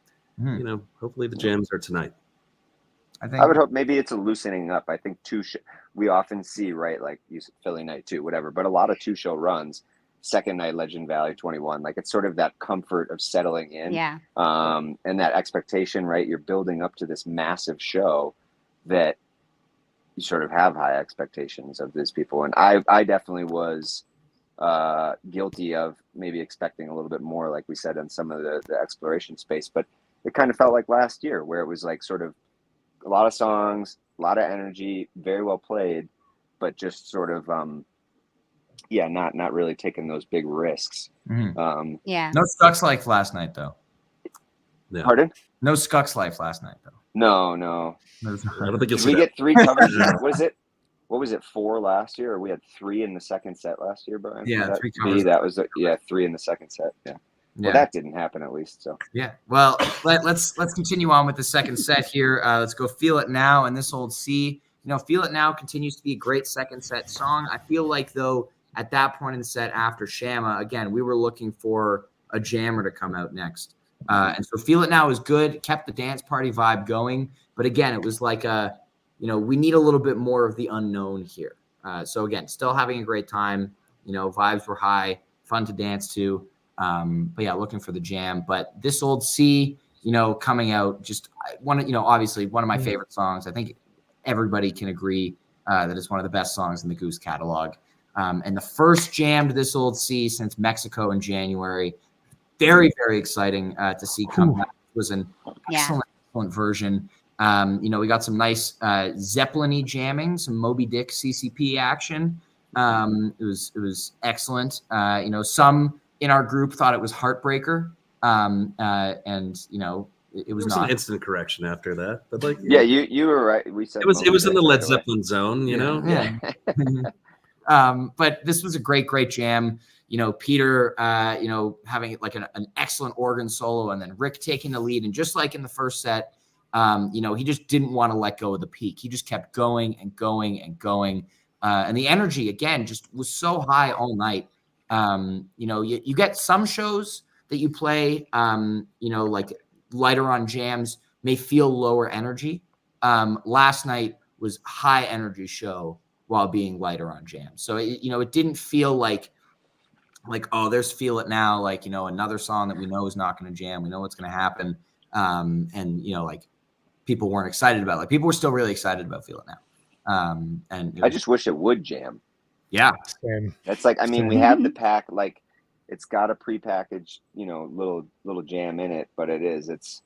hopefully the jams are tonight. I would hope maybe it's a loosening up. I think we often see, right, like you said, Philly night 2, whatever, but a lot of 2-show runs, second night Legend Valley 21, like it's sort of that comfort of settling in, and that expectation, right? You're building up to this massive show that you sort of have high expectations of these people, and I definitely was guilty of maybe expecting a little bit more, like we said, in some of the exploration space, but it kind of felt like last year where it was like sort of a lot of songs, a lot of energy, very well played, but just sort of not really taking those big risks. No Scucks Life last night though. Yeah. Pardon? No Scucks Life last night though. No. I don't think Did we get 3 covers? What was it, 4 last year, or we had 3 in the second set last year, Brian? Yeah, 3 covers. That was 3 in the second set. Well, that didn't happen at least. So yeah. Well, let's continue on with the second set here. Let's go Feel It Now and This Old C. Feel It Now continues to be a great second set song. I feel like, though, at that point in the set after Shama, again, we were looking for a jammer to come out next. And so Feel It Now was good, kept the dance party vibe going. But again, it was like we need a little bit more of the unknown here. So again, still having a great time. Vibes were high, fun to dance to. But yeah, looking for the jam. But This Old C, coming out, just obviously one of my favorite songs. I think everybody can agree that it's one of the best songs in the Goose catalog. And the first jam to This Old C since Mexico in January. Very, very exciting to see come back. It was an excellent version. We got some nice Zeppelin-y jamming, some Moby Dick CCP action. It was excellent. Some in our group thought it was Heartbreaker, and it was not. Some instant correction after that, but you were right. We said it was in the Led Zeppelin zone, Yeah. But this was a great jam. Peter, having like an excellent organ solo, and then Rick taking the lead, and just like in the first set, he just didn't want to let go of the peak. He just kept going and going and going, and the energy again just was so high all night. You get some shows that you play, like lighter on jams may feel lower energy. Last night was high energy show while being lighter on jams. So it didn't feel like, oh, there's Feel It Now, another song that we know is not going to jam. We know what's going to happen. And people weren't excited about it. Like, people were still really excited about Feel It Now. And I just wish it would jam. Yeah. That's we have the pack, it's got a prepackaged, little jam in it, but it's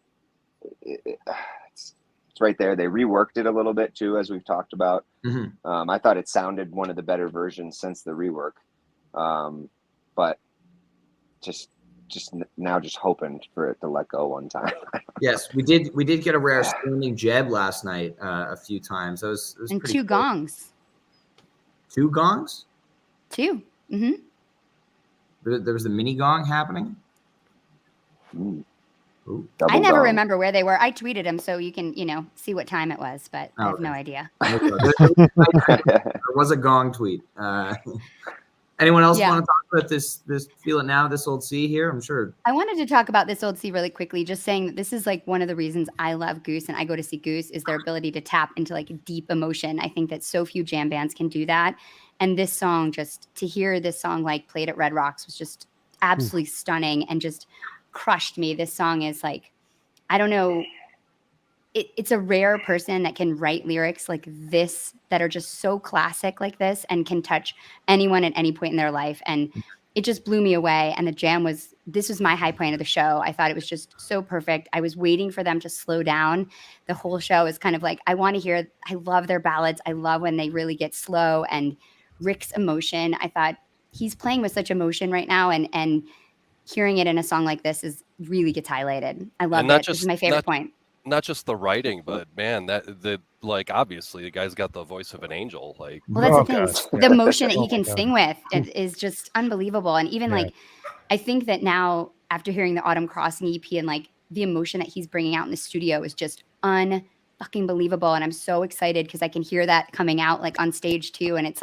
right there. They reworked it a little bit too, as we've talked about. Mm-hmm. I thought it sounded one of the better versions since the rework. But just hoping for it to let go one time. Yes, we did get a rare standing jeb last night a few times. It was and pretty two cool. gongs. 2 gongs? 2. Mm-hmm. There was the mini gong happening. Ooh, I never gong. remember where they were. I tweeted them so you can, see what time it was, but I have no idea. There was a gong tweet. Anyone else want to talk about this Feel It Now, This Old C here? I'm sure. I wanted to talk about This Old C really quickly, just saying that this is like one of the reasons I love Goose and I go to see Goose is their ability to tap into like deep emotion. I think that so few jam bands can do that. And this song, just to hear this song like played at Red Rocks was just absolutely stunning and just crushed me. This song is like, I don't know. It's a rare person that can write lyrics like this that are just so classic like this and can touch anyone at any point in their life. And it just blew me away. And the jam this was my high point of the show. I thought it was just so perfect. I was waiting for them to slow down. The whole show is kind of like, I love their ballads. I love when they really get slow, and Rick's emotion. I thought he's playing with such emotion right now. And hearing it in a song like this really gets highlighted. I love it. This is my favorite point. Not just the writing, but man, obviously the guy's got the voice of an angel. Well, that's the thing. The emotion that he can sing with is just unbelievable. And even I think that now after hearing the Autumn Crossing EP and the emotion that he's bringing out in the studio is just fucking believable. And I'm so excited because I can hear that coming out on stage too. And it's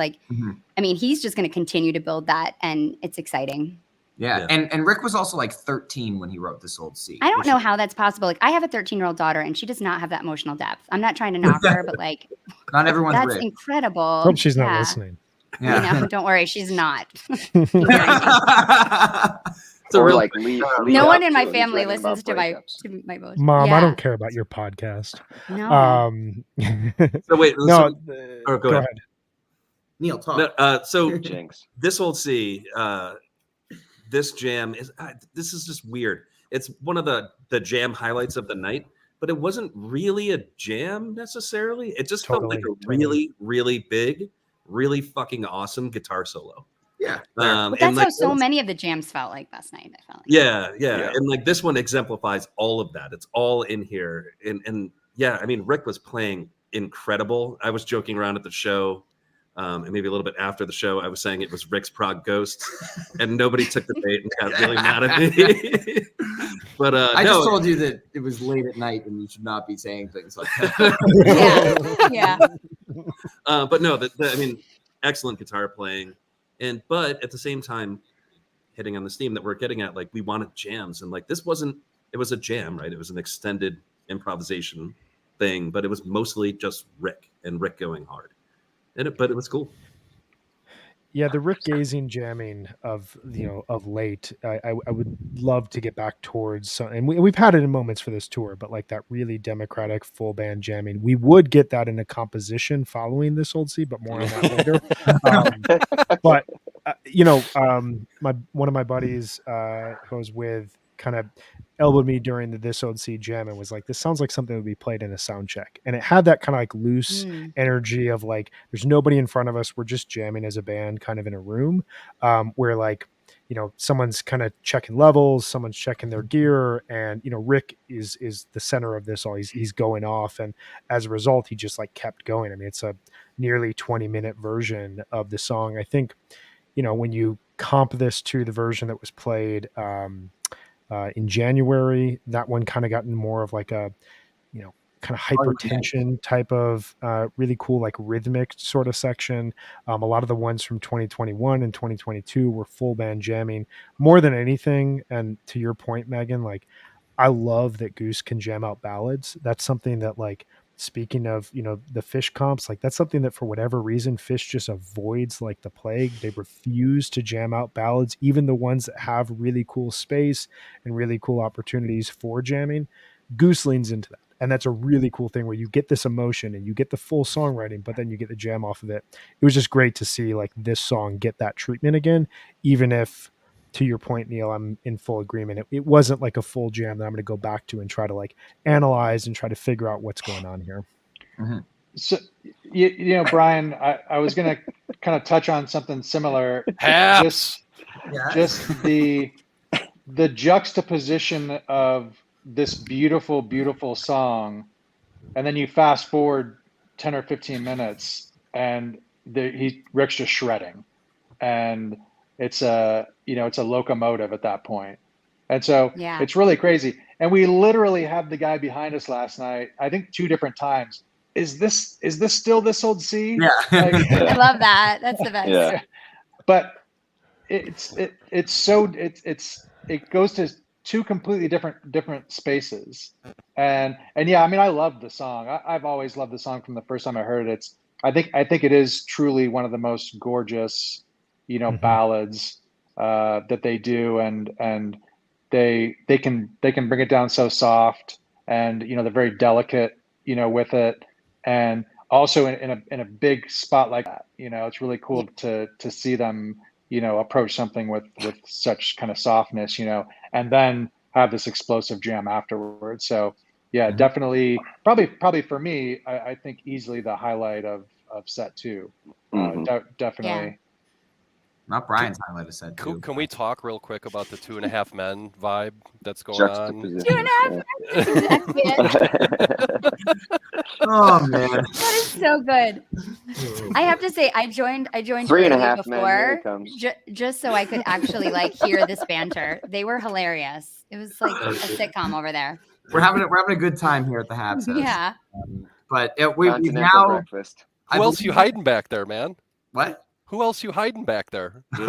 he's just going to continue to build that, and it's exciting. Yeah. And Rick was also 13 when he wrote This Old C. I don't know how that's possible. I have a 13-year-old daughter, and she does not have that emotional depth. I'm not trying to knock her, but not everyone's that's Rick. Incredible. Hope she's not listening. Yeah. Don't worry, she's not. Or no one in my family listens to my voice. Mom, I don't care about your podcast. No. So wait. No. Go ahead. Neil, talk. So Jinx. This Old C. This jam this is just weird. It's one of the jam highlights of the night, but it wasn't really a jam necessarily. It just felt like a really, really big, really fucking awesome guitar solo. Yeah. But that's how so many of the jams felt like last night. I felt like. Yeah. And this one exemplifies all of that. It's all in here. And Rick was playing incredible. I was joking around at the show and maybe a little bit after the show, I was saying it was Rick's Prague Ghosts, and nobody took the bait and got really mad at me. But I just told you that it was late at night and you should not be saying things like that. Yeah. But no, I mean, excellent guitar playing, but at the same time, hitting on this theme that we're getting at, like we wanted jams, and like this wasn't. It was a jam, right? It was an extended improvisation thing, but it was mostly just Rick and Rick going hard, but it was cool. Yeah, the Rick Gazing jamming of late, I would love to get back towards, and we've had it in moments for this tour, but like that really democratic full band jamming, we would get that in a composition following This Old Sea, but more on that later. But one of my buddies who I was with kind of elbowed me during the This Old Sea jam and was like, this sounds like something that would be played in a sound check. And it had that kind of like loose energy of like, there's nobody in front of us. We're just jamming as a band kind of in a room where like, someone's kind of checking levels, someone's checking their gear. And, Rick is the center of this all. He's going off. And as a result, he just like kept going. I mean, it's a nearly 20-minute version of the song. I think, when you comp this to the version that was played in January, that one kind of gotten more of like a, kind of hypertension type of really cool, like rhythmic sort of section. A lot of the ones from 2021 and 2022 were full band jamming more than anything. And to your point, Megan, like I love that Goose can jam out ballads. That's something that like, speaking of, the Fish comps, like that's something that for whatever reason, Fish just avoids like the plague. They refuse to jam out ballads, even the ones that have really cool space and really cool opportunities for jamming. Goose leans into that. And that's a really cool thing where you get this emotion and you get the full songwriting, but then you get the jam off of it. It was just great to see like this song get that treatment again, even if, to your point, Neil, I'm in full agreement. It wasn't like a full jam that I'm going to go back to and try to like analyze and try to figure out what's going on here. Mm-hmm. So, Brian, I was going to kind of touch on something similar. Just the juxtaposition of this beautiful, beautiful song, and then you fast forward 10 or 15 minutes, and Rick's just shredding, and it's a locomotive at that point. And so it's really crazy. And we literally had the guy behind us last night, I think 2 different times. Is this still This Old Sea? Yeah. I love that. That's the best. Yeah. But it goes to 2 completely different spaces. And yeah, I mean, I love the song. I've always loved the song from the first time I heard it. I think it is truly one of the most gorgeous ballads that they do, and they can bring it down so soft, and they're very delicate with it, and also in a big spot like that, it's really cool to see them approach something with such kind of softness, and then have this explosive jam afterwards. So yeah, definitely probably for me, I think easily the highlight of set 2. Definitely. Yeah. Not Brian's highlight of set 2. Can we talk real quick about the 2.5 Men vibe that's going on? 2.5 Oh man, that is so good. I have to say, I joined 3.5 before Men, just so I could actually like hear this banter. They were hilarious. It was like a sitcom over there. we're having a good time here at the Habs house. Yeah. But we've Continental now. breakfast. Who else you hiding back there, man? What? Who else you hiding back there? So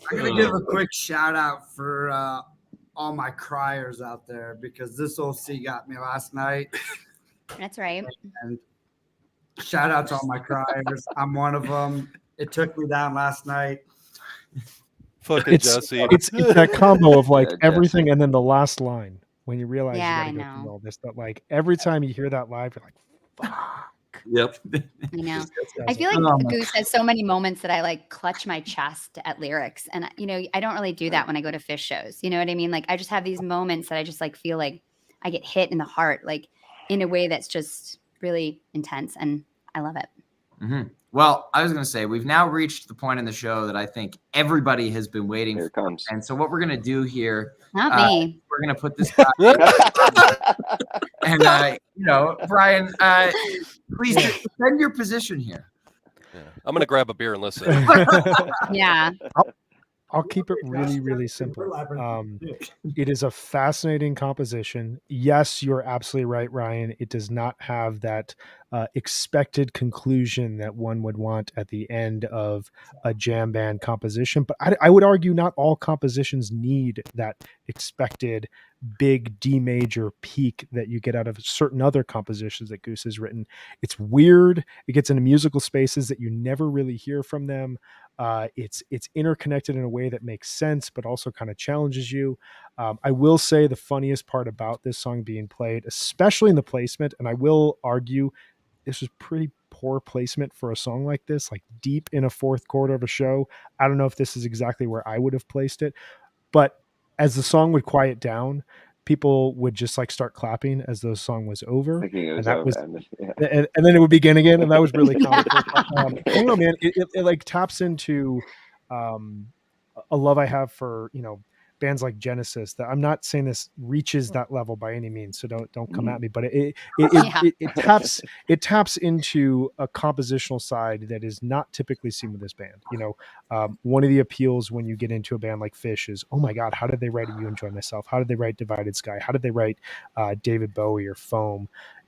I'm gonna give a quick shout out for all my criers out there, because This Old Sea got me last night. That's right. And shout out to all my criers. I'm one of them. It took me down last night. Fucking Jesse. It's that combo of like Yeah, everything and then the last line when you realize Yeah, I you gotta go know. through all this. But like every time you hear that live, you're like, fuck. Yep. I know. I feel like Goose has so many moments that I like clutch my chest at lyrics. And, I don't really do that when I go to Fish shows. You know what I mean? Like, I just have these moments that I just like feel like I get hit in the heart, like in a way that's just really intense. And I love it. Mm-hmm. Well, I was going to say, we've now reached the point in the show that I think everybody has been waiting Here for. it comes. And so what we're going to do here, Not me. we're going to put this back. And, Brian, please defend your position here. Yeah. I'm going to grab a beer and listen. Yeah. I'll keep it really, really simple. It is a fascinating composition. Yes, you're absolutely right, Ryan. It does not have that expected conclusion that one would want at the end of a jam band composition. But I would argue not all compositions need that expected big D major peak that you get out of certain other compositions that Goose has written. It's weird. It gets into musical spaces that you never really hear from them. It's interconnected in a way that makes sense, but also kind of challenges you. I will say the funniest part about this song being played, especially in the placement, and I will argue this was pretty poor placement for a song like this, like deep in a fourth quarter of a show. I don't know if this is exactly where I would have placed it, but as the song would quiet down, people would just like start clapping as the song was over, and then it would begin again, and that was really comical. I don't know, man. It like taps into a love I have for bands like Genesis. That I'm not saying this reaches that level by any means, so don't come at me. But it taps into a compositional side that is not typically seen with this band. One of the appeals when you get into a band like Fish is, oh my God, how did they write You Enjoy Myself? How did they write Divided Sky? How did they write David Bowie or Foam?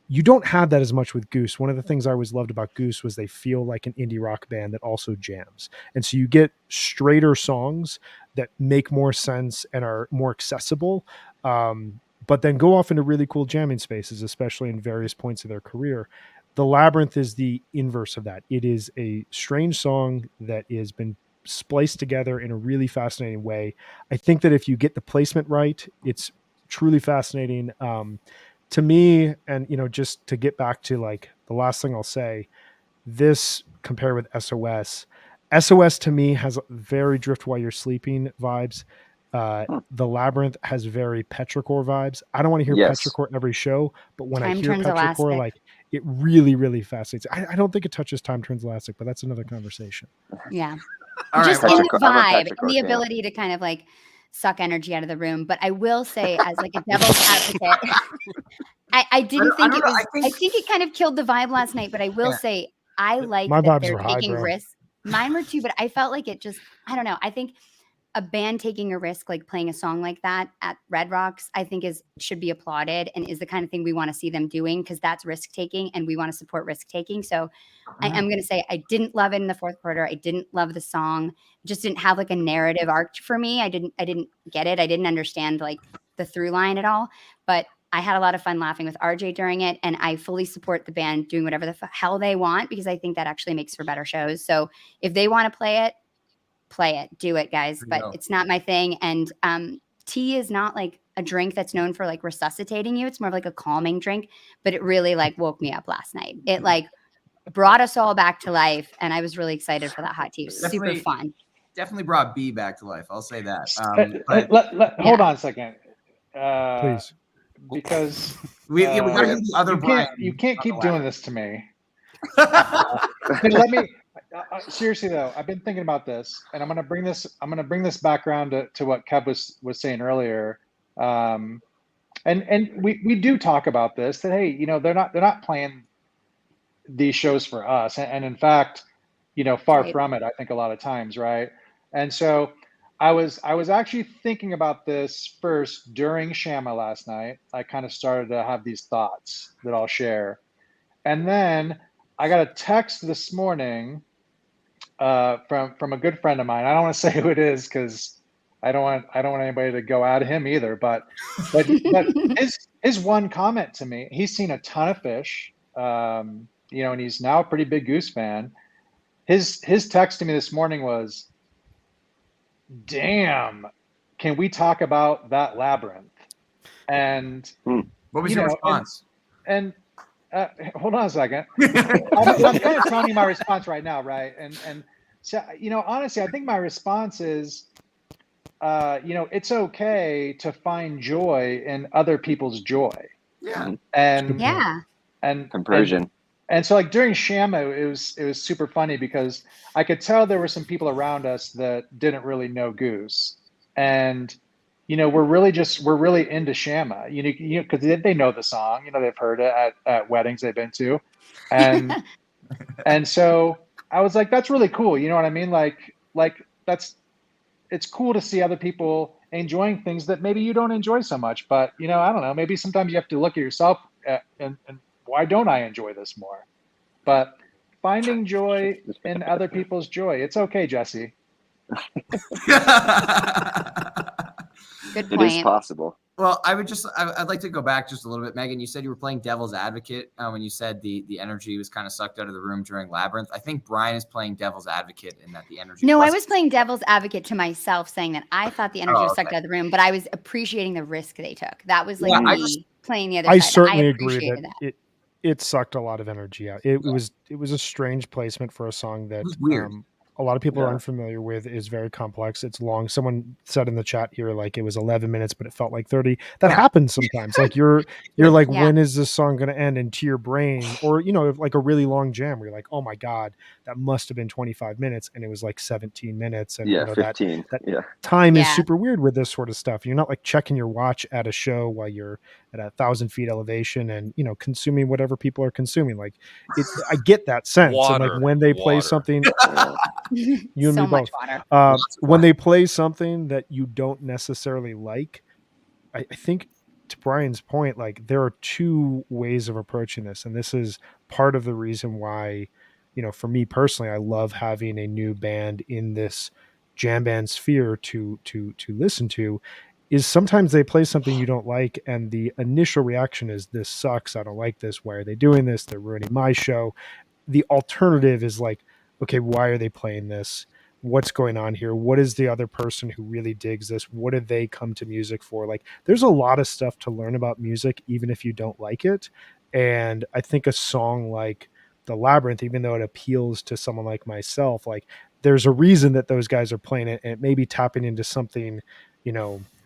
You don't have that as much with Goose. One of the things I always loved about Goose was they feel like an indie rock band that also jams. And so you get straighter songs that make more sense and are more accessible, but then go off into really cool jamming spaces, especially in various points of their career. The Labyrinth is the inverse of that. It is a strange song that has been spliced together in a really fascinating way. I think that if you get the placement right, it's truly fascinating. To me, and just to get back to like the last thing I'll say, this compared with SOS to me has very Drift While You're Sleeping vibes. The Labyrinth has very petrichor vibes. I don't want to hear petrichor in every show, but when I hear petrichor, like it really, really fascinates. I don't think it touches Time Turns Elastic, but that's another conversation. Yeah. All just right, in the vibe and the ability to kind of like suck energy out of the room. But I will say, as like a devil's advocate, I didn't think it was. I think it kind of killed the vibe last night. But I will say, I like that they're taking risks. Mine were too, but I felt like it just. I don't know. I think a band taking a risk, like playing a song like that at Red Rocks, I think should be applauded and is the kind of thing we want to see them doing, because that's risk taking and we want to support risk taking. So I am going to say I didn't love it in the fourth quarter. I didn't love the song. It just didn't have like a narrative arc for me. I didn't get it. I didn't understand like the through line at all, but I had a lot of fun laughing with RJ during it. And I fully support the band doing whatever the hell they want, because I think that actually makes for better shows. So if they want to play it, do it, guys. But it's not my thing. And tea is not like a drink that's known for like resuscitating you. It's more of like a calming drink, but it really like woke me up last night. It like brought us all back to life. And I was really excited for that hot tea. It was super fun. Definitely brought B back to life. I'll say that. Hold on a second. Please. Because we got to get the other Brian. You can't keep doing this to me. Let me. Seriously though, I've been thinking about this, and I'm gonna bring this background to what Kev was saying earlier, and we do talk about this, that hey, they're not playing these shows for us, and in fact, far from it. I think a lot of times, right? And so I was actually thinking about this first during Shama last night. I kind of started to have these thoughts that I'll share, and then I got a text this morning from a good friend of mine. I don't want to say who it is because I don't want anybody to go at him either. But his one comment to me, he's seen a ton of Fish, and he's now a pretty big Goose fan. His text to me this morning was, "Damn, can we talk about that Labyrinth?" And what was your response? And hold on a second. I'm kind of telling you my response right now, right? And so, honestly, I think my response is, it's okay to find joy in other people's joy. Yeah. And compersion. And so like during Shamo, it was super funny because I could tell there were some people around us that didn't really know Goose. And we're really into Shama, because they know the song, they've heard it at weddings they've been to. And so I was like, that's really cool. You know what I mean? Like it's cool to see other people enjoying things that maybe you don't enjoy so much, but I don't know, maybe sometimes you have to look at yourself and why don't I enjoy this more? But finding joy in other people's joy. It's okay, Jesse. Good It point. is possible. Well, I'd like to go back just a little bit. Megan, you said you were playing devil's advocate when you said the energy was kind of sucked out of the room during Labyrinth. I think Brian is playing devil's advocate in that the energy. No, I was playing devil's advocate to myself, saying that I thought the energy was sucked out of the room, but I was appreciating the risk they took. That was like me playing the other side. I certainly agree that it sucked a lot lot of energy out. It was a strange placement for a song that weird. A lot of people are unfamiliar with. Is very complex. It's long. Someone said in the chat here like it was 11 minutes, but it felt like 30. That happens sometimes. Like you're like, when is this song going to end? And to your brain, or like a really long jam where you're like, oh my god, that must have been 25 minutes, and it was like 17 minutes. And 15. That time is super weird with this sort of stuff. You're not like checking your watch at a show while you're at 1,000 feet elevation and consuming whatever people are consuming. Like I get that sense. Water, and like when they play something. You and so me much both. water. When they play something that you don't necessarily like, I think to Brian's point, like there are two ways of approaching this, and this is part of the reason why, for me personally, I love having a new band in this jam band sphere to listen to. Is sometimes they play something you don't like, and the initial reaction is, "This sucks. I don't like this. Why are they doing this? They're ruining my show." The alternative is like, okay, why are they playing this? What's going on here? What is the other person who really digs this? What did they come to music for? Like, there's a lot of stuff to learn about music, even if you don't like it. And I think a song like The Labyrinth, even though it appeals to someone like myself, like there's a reason that those guys are playing it, and it may be tapping into something,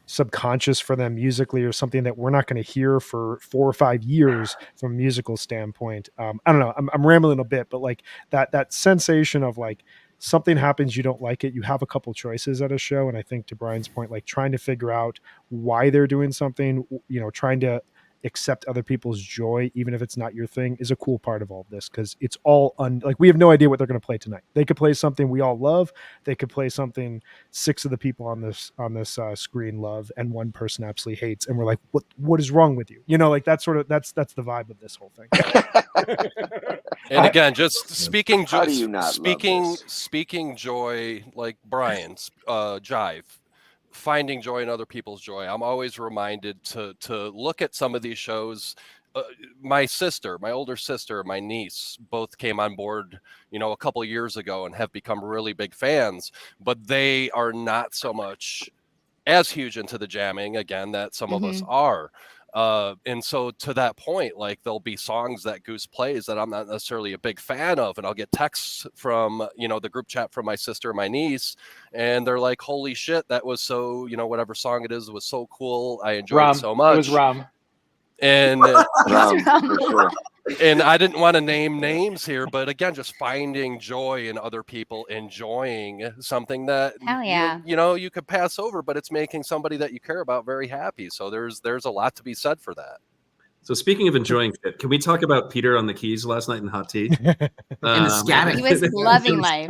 subconscious for them musically, or something that we're not going to hear for 4 or 5 years from a musical standpoint. I don't know. I'm rambling a bit, but like that sensation of like something happens, you don't like it. You have a couple choices at a show. And I think to Brian's point, like trying to figure out why they're doing something, trying to accept other people's joy, even if it's not your thing, is a cool part of all of this. Cause it's all like, we have no idea what they're going to play tonight. They could play something we all love. They could play something 6 of the people on this screen love, and one person absolutely hates. And we're like, what is wrong with you? Like that's the vibe of this whole thing. And again, just speaking joy, like Brian's jive, finding joy in other people's joy. I'm always reminded to look at some of these shows. My older sister, my niece, both came on board, a couple of years ago and have become really big fans, but they are not so much as huge into the jamming, again, that some of us are. And so to that point, like there'll be songs that Goose plays that I'm not necessarily a big fan of, and I'll get texts from, the group chat from my sister and my niece, and they're like, holy shit, that was so, whatever song it is was so cool. I enjoyed it so much. It was Rum. And For sure. And I didn't want to name names here, but again, just finding joy in other people enjoying something that you could pass over, but it's making somebody that you care about very happy. So there's a lot to be said for that. So speaking of enjoying shit, can we talk about Peter on the keys last night in Hot Tea? And the scatting. He was loving life.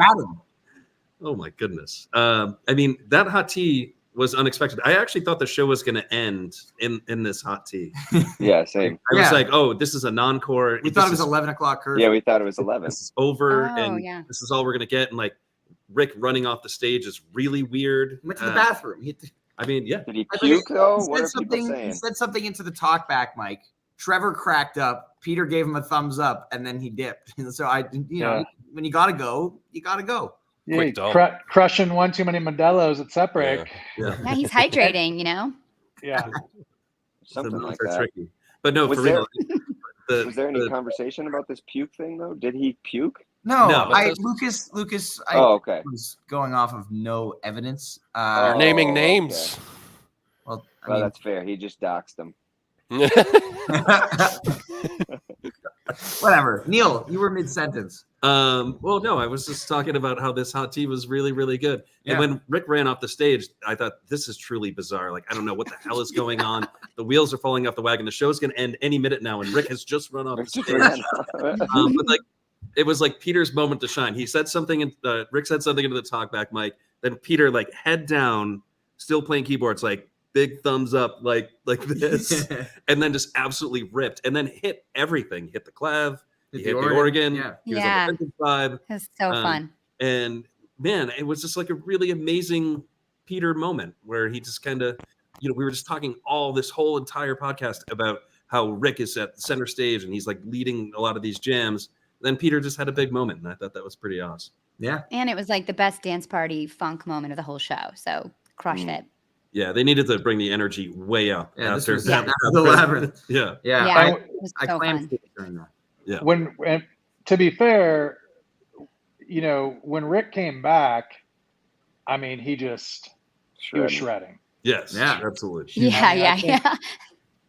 Oh my goodness. That Hot Tea was unexpected. I actually thought the show was going to end in this Hot Tea. Yeah, same. I was like, oh, this is an encore. We thought it was 11 o'clock curfew. Yeah, we thought it was 11. This is over, this is all we're going to get. And like Rick running off the stage is really weird. He went to the bathroom. Did he puke though? What are people saying? He said something into the talkback mic. Trevor cracked up. Peter gave him a thumbs up, and then he dipped. And so when you gotta go, you gotta go. Yeah, crushing one too many Modelo's at Separate. Yeah, he's hydrating, Yeah. Something like that. Tricky. But no, was for there, real. Was there any conversation about this puke thing though? Did he puke? No. Lucas okay. was going off of no evidence. Naming names. Okay. Well, that's fair. He just doxed them. Whatever. Neil, you were mid-sentence. Well, no, I was just talking about how this hot tea was really, really good. Yeah. And when Rick ran off the stage, I thought, this is truly bizarre. Like, I don't know what the hell is going on. The wheels are falling off the wagon. The show's going to end any minute now, and Rick has just run off the stage. But like, it was like Peter's moment to shine. He said something, and Rick said something into the talkback mic. Then Peter, like, head down, still playing keyboards, like big thumbs up, like this, and then just absolutely ripped, and then hit everything. Hit the clav. He hit the organ. Yeah. He was on the vintage vibe. It's so fun. And man, it was just like a really amazing Peter moment where he just kind of, we were just talking all this whole entire podcast about how Rick is at the center stage and he's like leading a lot of these jams. Then Peter just had a big moment, and I thought that was pretty awesome. Yeah. And it was like the best dance party funk moment of the whole show. So crushed it. Yeah, they needed to bring the energy way up after that. The labyrinth. Yeah. Yeah. It was I so claimed fun. during that. Yeah. When to be fair, when Rick came back, I mean, he was shredding. Yes. Yeah. Absolutely.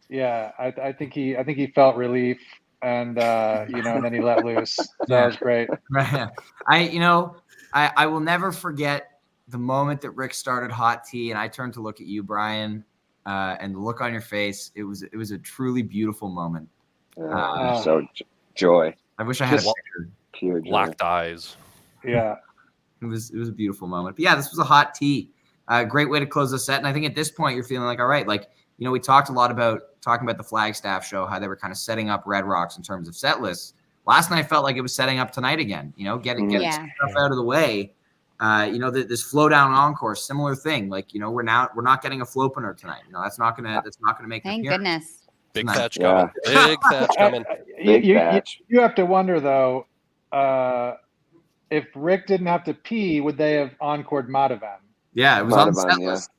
Yeah. I think he felt relief, and and then he let loose. That was great. Right. I will never forget the moment that Rick started Hot Tea, and I turned to look at you, Brian, and the look on your face. It was a truly beautiful moment. So joy. I wish I had a picture. Pure joy. Locked eyes. Yeah. It was a beautiful moment. But yeah, this was a Hot Tea. Great way to close the set. And I think at this point you're feeling like, all right, like, we talked a lot about talking about the Flagstaff show, how they were kind of setting up Red Rocks in terms of set lists. Last night felt like it was setting up tonight again, getting stuff out of the way. This flow down encore, similar thing. Like, we're not getting a flow opener tonight. That's not gonna make Thank goodness. Big thatch coming. Big thatch coming. You have to wonder though, if Rick didn't have to pee, would they have encored Madhavan? Yeah, it was on the set list.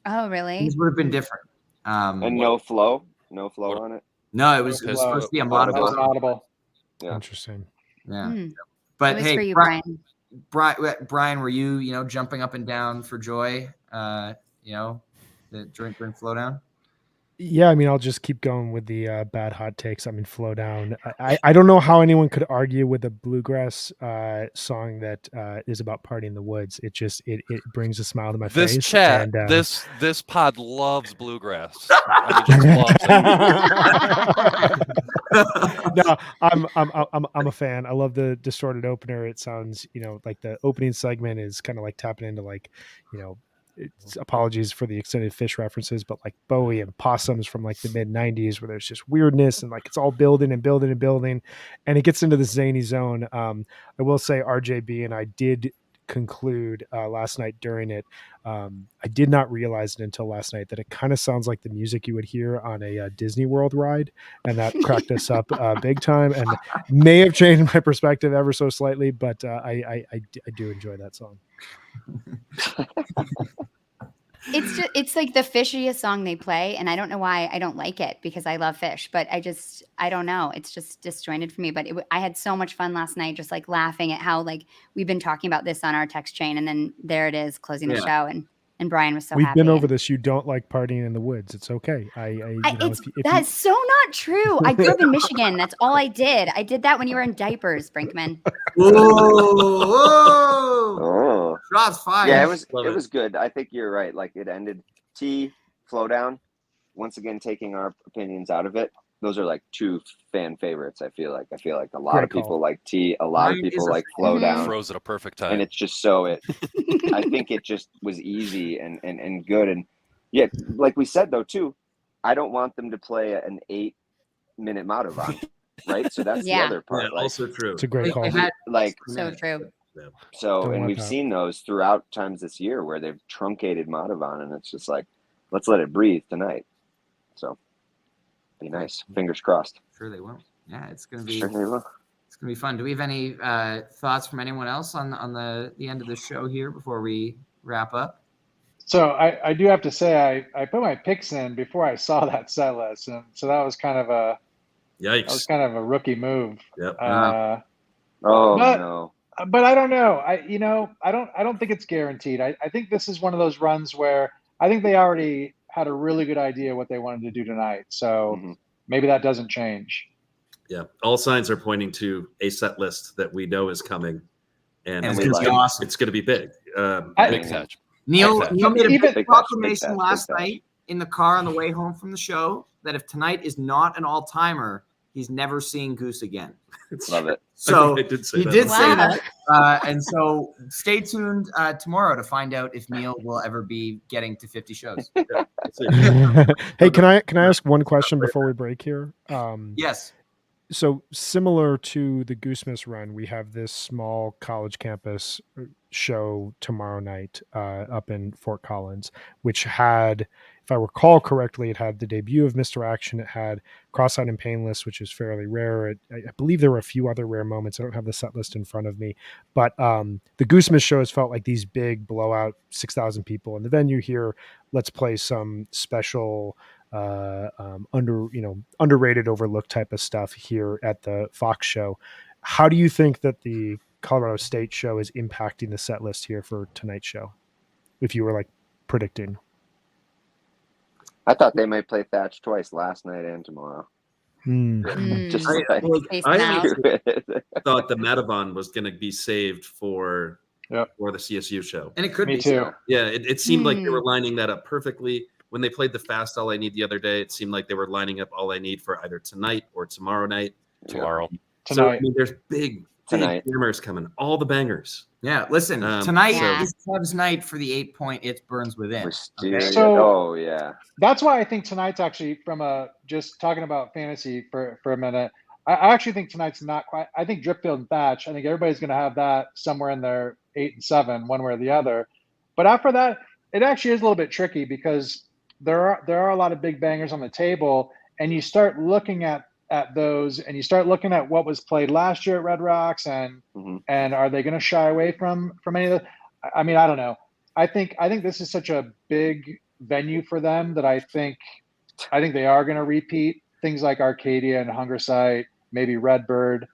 Oh, really? These would have been different. And no flow on it. No, it was supposed to be a audible. Yeah. Interesting. Yeah. But hey, for you, Brian, were you jumping up and down for joy? During flow down. Yeah, I mean, I'll just keep going with the bad hot takes. I mean, flow down. I don't know how anyone could argue with a bluegrass song that is about partying in the woods. It just it brings a smile to my face. This chat, and, this pod loves bluegrass. I mean, just loves it. No, I'm a fan. I love the distorted opener. It sounds, like the opening segment is kind of like tapping into apologies for the extended Fish references, but like Bowie and Possums from like the mid 90s where there's just weirdness and like it's all building and building and building, and it gets into the zany zone. I will say RJB and I did conclude last night during it. I did not realize it until last night that it kind of sounds like the music you would hear on a Disney World ride, and that cracked us up big time and may have changed my perspective ever so slightly, but I do enjoy that song. It's like the fishiest song they play, and I don't know why I don't like it, because I love Fish, but I don't know. It's just disjointed for me. But I had so much fun last night, just like laughing at how like we've been talking about this on our text chain, and then there it is closing the show, and Brian was so happy. We've been over this. You don't like partying in the woods. It's okay. That's so not true. I grew up in Michigan. That's all I did. I did that when you were in diapers, Brinkman. Whoa. Shots fired. Yeah, it was good. I think you're right. Like, it ended T, flow down. Once again, taking our opinions out of it. Those are like two fan favorites. I feel like a lot of people like T, a lot of people like flow down. Froze at a perfect time. And it's just I think it just was easy and good. And yeah, like we said though too, I don't want them to play an 8-minute Madhavan, right? So that's the other part. Yeah, also true. It's a great call. So true. So, and we've seen those throughout times this year where they've truncated Madhavan, and it's just like, let's let it breathe tonight. So, be nice. Fingers crossed. Sure they will. Yeah, it's gonna be. Sure they will. It's gonna be fun. Do we have any thoughts from anyone else on the end of the show here before we wrap up? So I do have to say I put my picks in before I saw that set list, and so that was kind of a rookie move. Yep. No. But I don't know. I don't think it's guaranteed. I think this is one of those runs where I think they already had a really good idea what they wanted to do tonight. So maybe that doesn't change. Yeah, all signs are pointing to a set list that we know is coming, and And it's it's gonna gonna be be awesome. It's going to be big. Big catch. Neil Big made a Even- big Big proclamation catch, last big catch. night in the car on the way home from the show that if tonight is not an all-timer, he's never seeing Goose again. Love it. So I did say he that. did say Wow. that. And so stay tuned tomorrow to find out if Neil will ever be getting to 50 shows. Hey, can I ask one question before we break here? Yes. So similar to the Goosemas run, we have this small college campus show tomorrow night up in Fort Collins, which had, if I recall correctly, it had the debut of Mr. Action. It had Cross-Eyed and Painless, which is fairly rare. I believe there were a few other rare moments. I don't have the set list in front of me, but the Goosemas shows felt like these big blowout 6,000 people in the venue here. Let's play some special underrated, overlooked type of stuff here at the Fox show. How do you think that the Colorado State show is impacting the set list here for tonight's show? If you were like predicting, I thought they might play Thatch twice last night and tomorrow. Just Mm. like, Spacing out. thought the Matavon was going to be saved for the CSU show. And it could Me be. too. Yeah, it seemed like they were lining that up perfectly. When they played the Fast All I Need the other day, it seemed like they were lining up All I Need for either tonight or tomorrow night. Tomorrow. So I Tonight. mean, there's big Tonight. bangers coming, all the bangers. Yeah, listen, Um, tonight Yeah. is Cubs night for the 8-point It Burns Within. Mysterious. So- oh yeah. That's why I think tonight's actually, from a just talking about fantasy for a minute, I actually think tonight's not quite. I think Dripfield and Thatch, I think everybody's going to have that somewhere in their 8 and 7, one way or the other. But after that, it actually is a little bit tricky because there are a lot of big bangers on the table, and you start looking at those, and you start looking at what was played last year at Red Rocks, and and are they going to shy away from any of the? I mean, I don't know. I think this is such a big venue for them that I think they are going to repeat things like Arcadia and Hunger Site, maybe Redbird,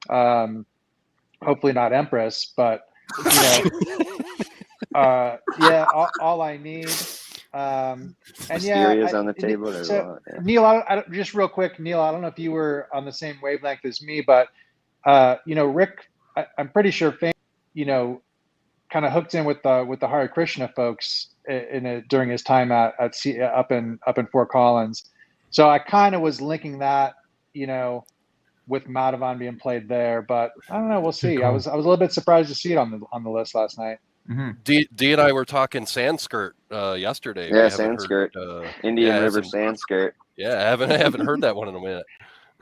hopefully not Empress, but yeah, all I Need. And Mysterious on the table. There's a lot, yeah. Neil, I just real quick, Neil, I don't know if you were on the same wavelength as me, but Rick, I'm pretty sure, kind of hooked in with the Hare Krishna folks during his time up in Fort Collins. So I kind of was linking that, with Madhavan being played there, but I don't know. We'll see. Cool. I was a little bit surprised to see it on the list last night. Mm-hmm. D and I were talking Sanskrit yesterday. Yeah, We haven't Sanskrit. heard, Indian yeah, River Sanskrit. Yeah, I haven't heard that one in a minute.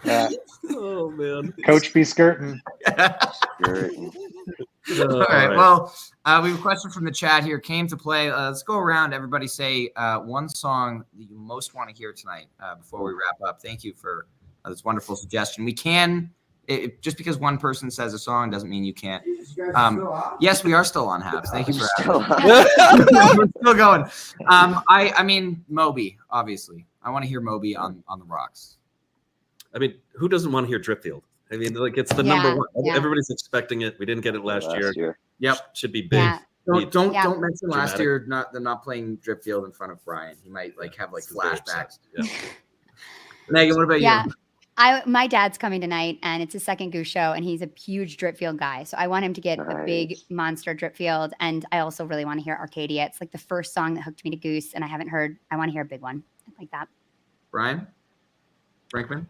Yeah, Oh man, Coach be skirting. Skirt. All right. Well, we have a question from the chat here. Came to play. Let's go around. Everybody say one song that you most want to hear tonight before we wrap up. Thank you for this wonderful suggestion. We can, just because one person says a song doesn't mean you can't. Yes, we are still on Habs. Thank you for asking. We're still going. I mean, Moby, obviously. I want to hear Moby on the rocks. I mean, who doesn't want to hear Dripfield? I mean, like it's the Yeah, number one. yeah. Everybody's expecting it. We didn't get it last year. Yep. Should be big. Yeah. Don't Yeah. mention last Dramatic. year not playing Dripfield in front of Brian. He might have flashbacks. Yeah. Megan, what about Yeah. you? My dad's coming tonight, and it's his second Goose show, and he's a huge Dripfield guy. So I want him to get a big Nice. monster Dripfield, and I also really want to hear Arcadia. It's like the first song that hooked me to Goose, and I haven't heard. I want to hear a big one like that. Brian? Brinkman?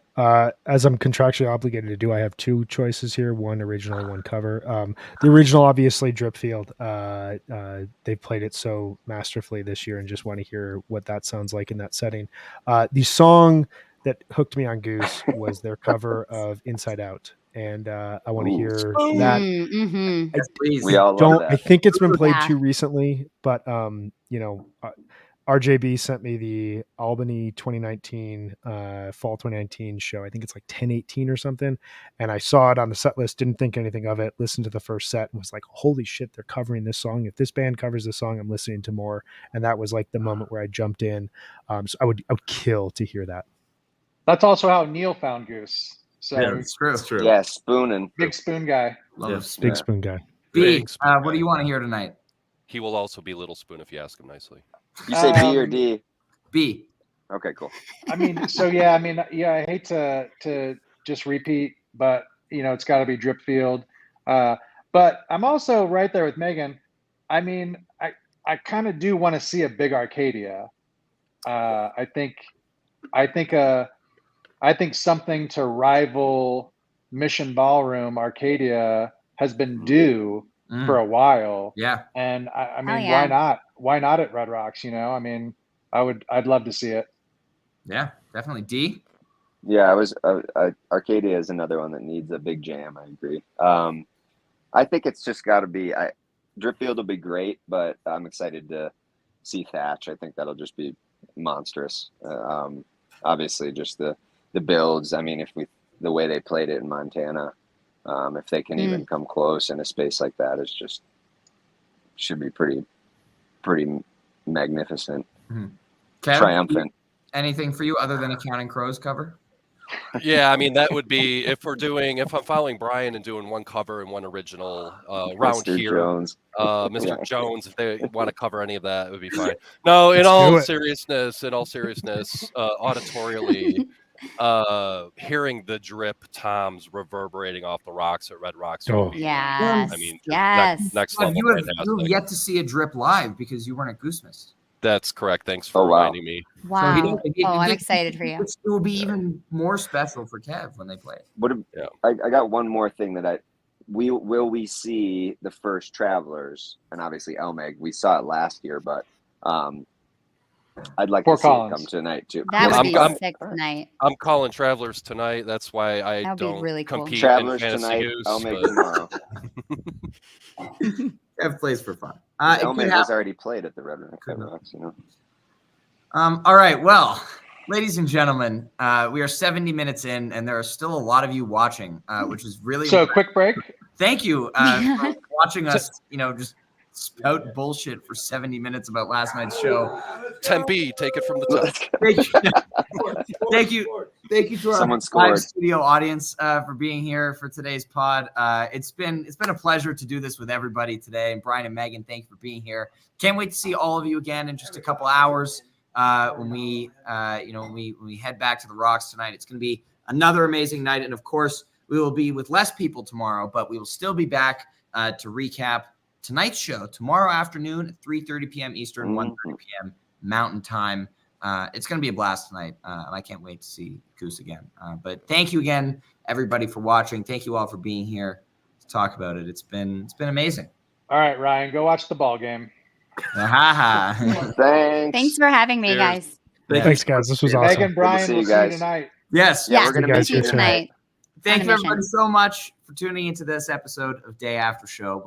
As I'm contractually obligated to do, I have two choices here: one original, one cover. The original, obviously, Dripfield. They've played it so masterfully this year, and just want to hear what that sounds like in that setting. The song that hooked me on Goose was their cover of Inside Out, and I want to hear that. Mm-hmm. Yes, please. We all love I that. think it's been played Yeah. too recently, but RJB sent me the Albany 2019 fall 2019 show. I think it's like 10/18 or something, and I saw it on the set list, didn't think anything of it, listened to the first set and was like, holy shit, they're covering this song. If this band covers this song, I'm listening to more. And that was like the moment where I jumped in. So I would kill to hear that. That's also how Neil found Goose. So Yeah, It's true. It's true. Yeah, spooning. big spoon guy. Love Yeah. it. Big Spoon guy. B, Big spoon what do you want to hear tonight? He will also be Little Spoon if you ask him nicely. You say B or D? B. Okay, cool. I mean, so yeah, I hate to just repeat, but it's got to be drip field. But I'm also right there with Megan. I mean, I kind of do want to see a big Arcadia. I think something to rival Mission Ballroom Arcadia has been due for a while. Yeah. And I mean, yeah. why not? Why not at Red Rocks? I mean, I'd love to see it. Yeah, definitely. D. Yeah, Arcadia is another one that needs a big jam. I agree. I think it's just got to be. Dripfield will be great, but I'm excited to see Thatch. I think that'll just be monstrous. Obviously, just the builds. I mean, the way they played it in Montana, if they can even come close in a space like that, it's just should be pretty magnificent, triumphant. Anything for you other than a Counting Crows cover? Yeah, I mean, that would be if I'm following Brian and doing one cover and one original around Mr. here. Jones. Mr. Jones, if they want to cover any of that, it would be fine. No, in all seriousness, auditorially, hearing the drip toms reverberating off the rocks at Red Rocks. Yes. I mean, yes. next level. You have yet to see a drip live because you weren't at Goose. That's correct. Thanks for reminding me. Wow. I'm excited for you. It will be even more special for Kev when they play it. I got one more thing that will we see the first Travelers, and obviously Elmeg, we saw it last year, but I'd like to see it come tonight too. That would be a sick tonight. I'm calling Travelers tonight. That's why I don't really compete Travelers in Fantasy tonight, Goose, Elmeg tomorrow. Kev plays for fun. Elmeg has already played at the Red Rocks, All right, well, ladies and gentlemen, we are 70 minutes in, and there are still a lot of you watching, which is really Quick break. Thank you for watching us. Just spout bullshit for 70 minutes about last night's show. Tempe, take it from the top. Thank you to our live studio audience for being here for today's pod. It's been a pleasure to do this with everybody today. And Brian and Megan, thank you for being here. Can't wait to see all of you again in just a couple hours when we head back to the Rocks tonight. It's going to be another amazing night, and of course we will be with less people tomorrow, but we will still be back to recap tonight's show tomorrow afternoon at 3:30 p.m. Eastern, 1:30 p.m. Mountain Time. It's going to be a blast tonight, and I can't wait to see Goose again. But thank you again, everybody, for watching. Thank you all for being here to talk about it. It's been amazing. All right, Ryan, go watch the ball game. Thanks for having me, guys. Thanks, guys. This was awesome. Megan, Brian, we'll see you tonight. Yes. Yeah, we're going to see you tonight. Thank you, everybody, so much for tuning into this episode of Day After Show.